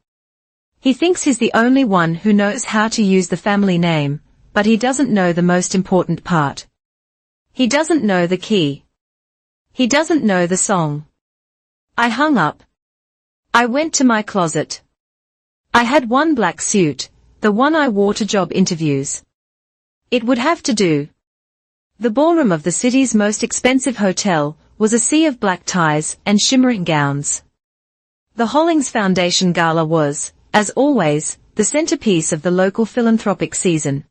He thinks he's the only one who knows how to use the family name, but he doesn't know the most important part. He doesn't know the key. He doesn't know the song. I hung up. I went to my closet. I had one black suit, the one I wore to job interviews. It would have to do. The ballroom of the city's most expensive hotel was a sea of black ties and shimmering gowns. The Hollings Foundation Gala was, as always, the centerpiece of the local philanthropic season.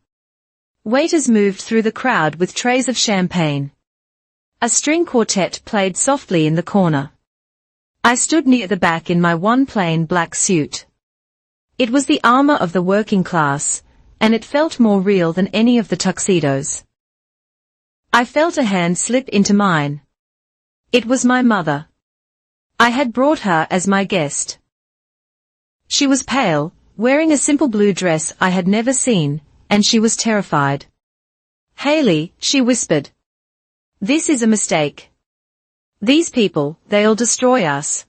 Waiters moved through the crowd with trays of champagne. A string quartet played softly in the corner. I stood near the back in my one plain black suit. It was the armor of the working class, and it felt more real than any of the tuxedos. I felt a hand slip into mine. It was my mother. I had brought her as my guest. She was pale, wearing a simple blue dress I had never seen, and she was terrified. "Haley," she whispered. "This is a mistake. These people, they'll destroy us."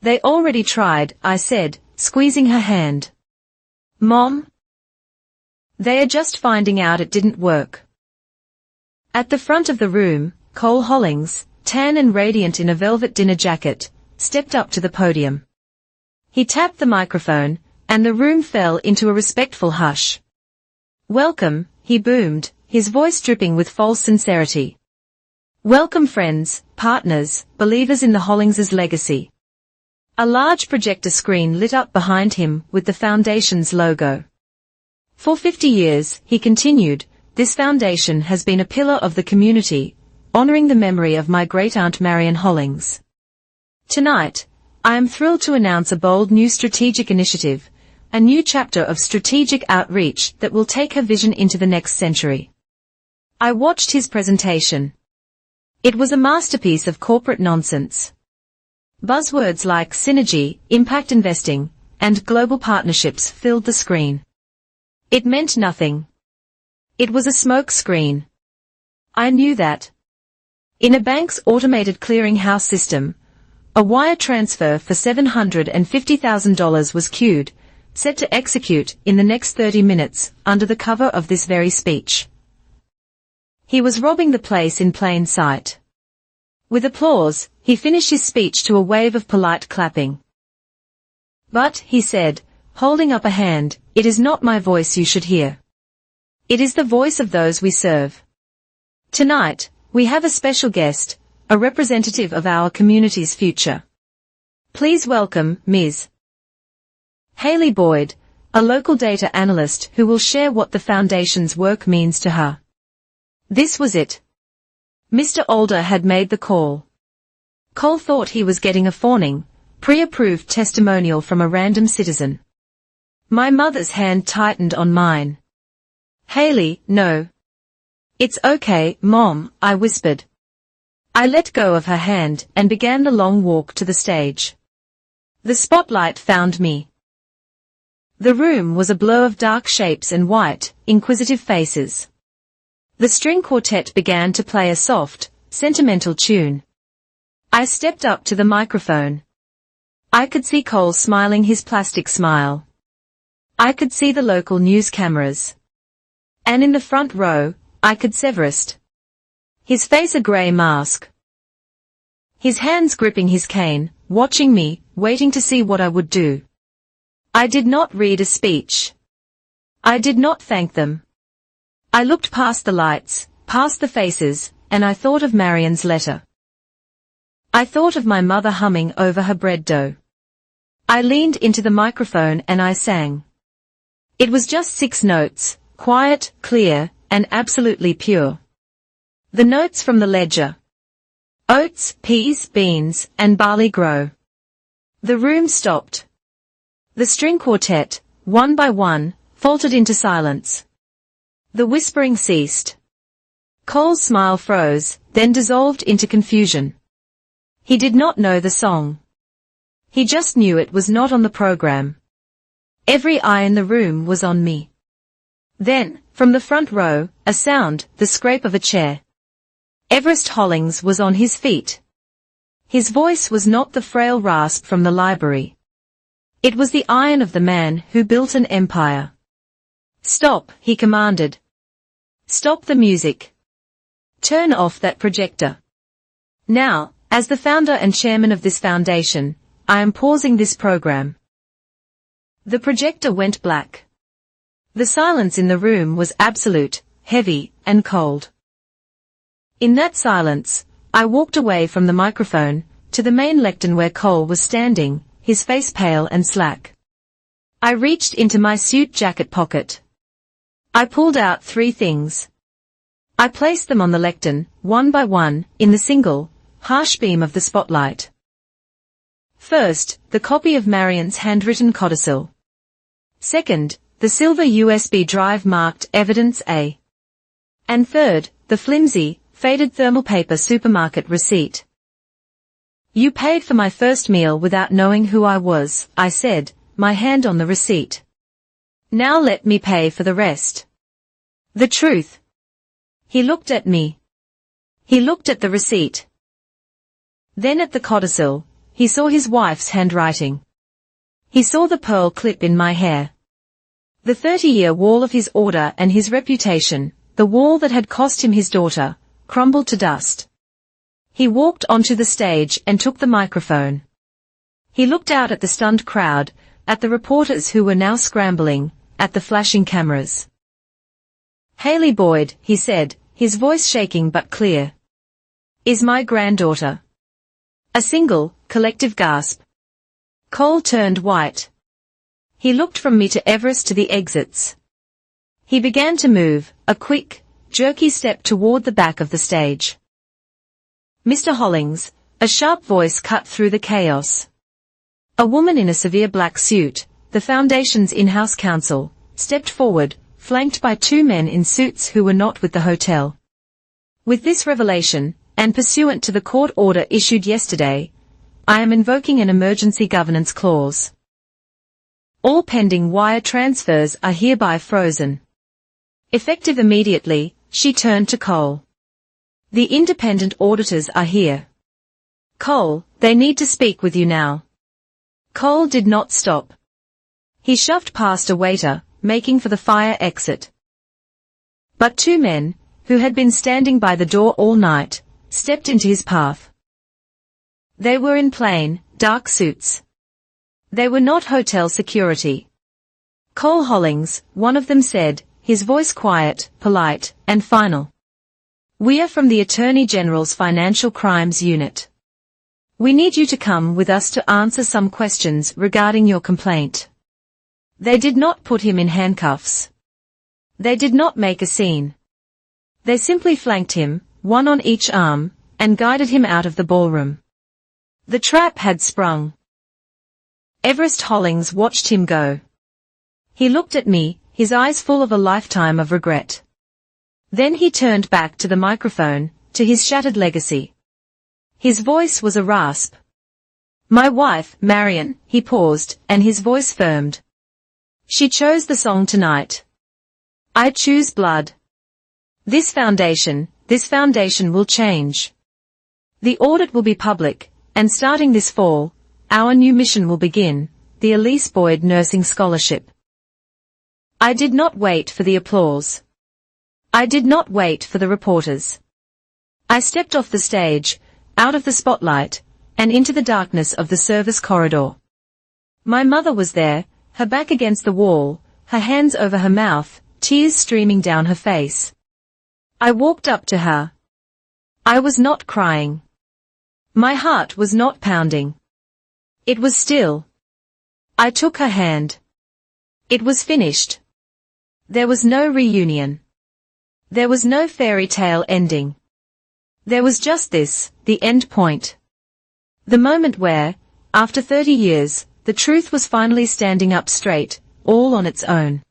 "They already tried," I said, squeezing her hand. "Mom? They are just finding out it didn't work." At the front of the room, Cole Hollings, tan and radiant in a velvet dinner jacket, stepped up to the podium. He tapped the microphone, and the room fell into a respectful hush. "Welcome," he boomed, his voice dripping with false sincerity. "Welcome friends, partners, believers in the Hollings' legacy." A large projector screen lit up behind him with the Foundation's logo. "For 50 years, he continued, this foundation has been a pillar of the community, honoring the memory of my great-aunt Marion Hollings. Tonight, I am thrilled to announce a bold new strategic initiative, a new chapter of strategic outreach that will take her vision into the next century." I watched his presentation. It was a masterpiece of corporate nonsense. Buzzwords like synergy, impact investing, and global partnerships filled the screen. It meant nothing. It was a smoke screen. I knew that. In a bank's automated clearinghouse system, a wire transfer for $750,000 was queued, set to execute in the next 30 minutes, under the cover of this very speech. He was robbing the place in plain sight. With applause, he finished his speech to a wave of polite clapping. "But," he said, holding up a hand, "it is not my voice you should hear. It is the voice of those we serve. Tonight, we have a special guest, a representative of our community's future. Please welcome, Ms. Haley Boyd, a local data analyst who will share what the Foundation's work means to her." This was it. Mr. Older had made the call. Cole thought he was getting a fawning, pre-approved testimonial from a random citizen. My mother's hand tightened on mine. "Haley, no. It's okay, Mom," I whispered. I let go of her hand and began the long walk to the stage. The spotlight found me. The room was a blur of dark shapes and white, inquisitive faces. The string quartet began to play a soft, sentimental tune. I stepped up to the microphone. I could see Cole smiling his plastic smile. I could see the local news cameras. And in the front row, I could Severest. His face a grey mask. His hands gripping his cane, watching me, waiting to see what I would do. I did not read a speech. I did not thank them. I looked past the lights, past the faces, and I thought of Marion's letter. I thought of my mother humming over her bread dough. I leaned into the microphone and I sang. It was just 6 notes, quiet, clear, and absolutely pure. The notes from the ledger. Oats, peas, beans, and barley grow. The room stopped. The string quartet, one by one, faltered into silence. The whispering ceased. Cole's smile froze, then dissolved into confusion. He did not know the song. He just knew it was not on the program. Every eye in the room was on me. Then, from the front row, a sound, the scrape of a chair. Everest Hollings was on his feet. His voice was not the frail rasp from the library. It was the iron of the man who built an empire. "Stop," he commanded. "Stop the music. Turn off that projector. Now, as the founder and chairman of this foundation, I am pausing this program." The projector went black. The silence in the room was absolute, heavy, and cold. In that silence, I walked away from the microphone, to the main lectern where Cole was standing, his face pale and slack. I reached into my suit jacket pocket. I pulled out 3 things. I placed them on the lectern, one by one, in the single, harsh beam of the spotlight. First, the copy of Marion's handwritten codicil. Second, the silver USB drive marked Evidence A. And third, the flimsy, faded thermal paper supermarket receipt. You paid for my first meal without knowing who I was, I said, my hand on the receipt. Now let me pay for the rest. The truth. He looked at me. He looked at the receipt. Then at the codicil, he saw his wife's handwriting. He saw the pearl clip in my hair. The 30-year wall of his order and his reputation, the wall that had cost him his daughter, crumbled to dust. He walked onto the stage and took the microphone. He looked out at the stunned crowd, at the reporters who were now scrambling, at the flashing cameras. Haley Boyd, he said, his voice shaking but clear, is my granddaughter. A single, collective gasp. Cole turned white. He looked from me to Everest to the exits. He began to move, a quick, jerky step toward the back of the stage. Mr. Hollings, a sharp voice cut through the chaos. A woman in a severe black suit, the Foundation's in-house counsel, stepped forward, flanked by two men in suits who were not with the hotel. With this revelation, and pursuant to the court order issued yesterday, I am invoking an emergency governance clause. All pending wire transfers are hereby frozen. Effective immediately, she turned to Cole. The independent auditors are here. Cole, they need to speak with you now. Cole did not stop. He shoved past a waiter, making for the fire exit. But two men, who had been standing by the door all night, stepped into his path. They were in plain, dark suits. They were not hotel security. Cole Hollings, one of them said, his voice quiet, polite, and final. We are from the Attorney General's Financial Crimes Unit. We need you to come with us to answer some questions regarding your complaint. They did not put him in handcuffs. They did not make a scene. They simply flanked him, one on each arm, and guided him out of the ballroom. The trap had sprung. Everest Hollings watched him go. He looked at me, his eyes full of a lifetime of regret. Then he turned back to the microphone, to his shattered legacy. His voice was a rasp. My wife, Marion, he paused, and his voice firmed. She chose the song tonight. I choose blood. This foundation will change. The audit will be public, and starting this fall, our new mission will begin, the Elise Boyd Nursing Scholarship. I did not wait for the applause. I did not wait for the reporters. I stepped off the stage, out of the spotlight, and into the darkness of the service corridor. My mother was there, her back against the wall, her hands over her mouth, tears streaming down her face. I walked up to her. I was not crying. My heart was not pounding. It was still. I took her hand. It was finished. There was no reunion. There was no fairy tale ending. There was just this, the end point. The moment where, after 30 years, the truth was finally standing up straight, all on its own.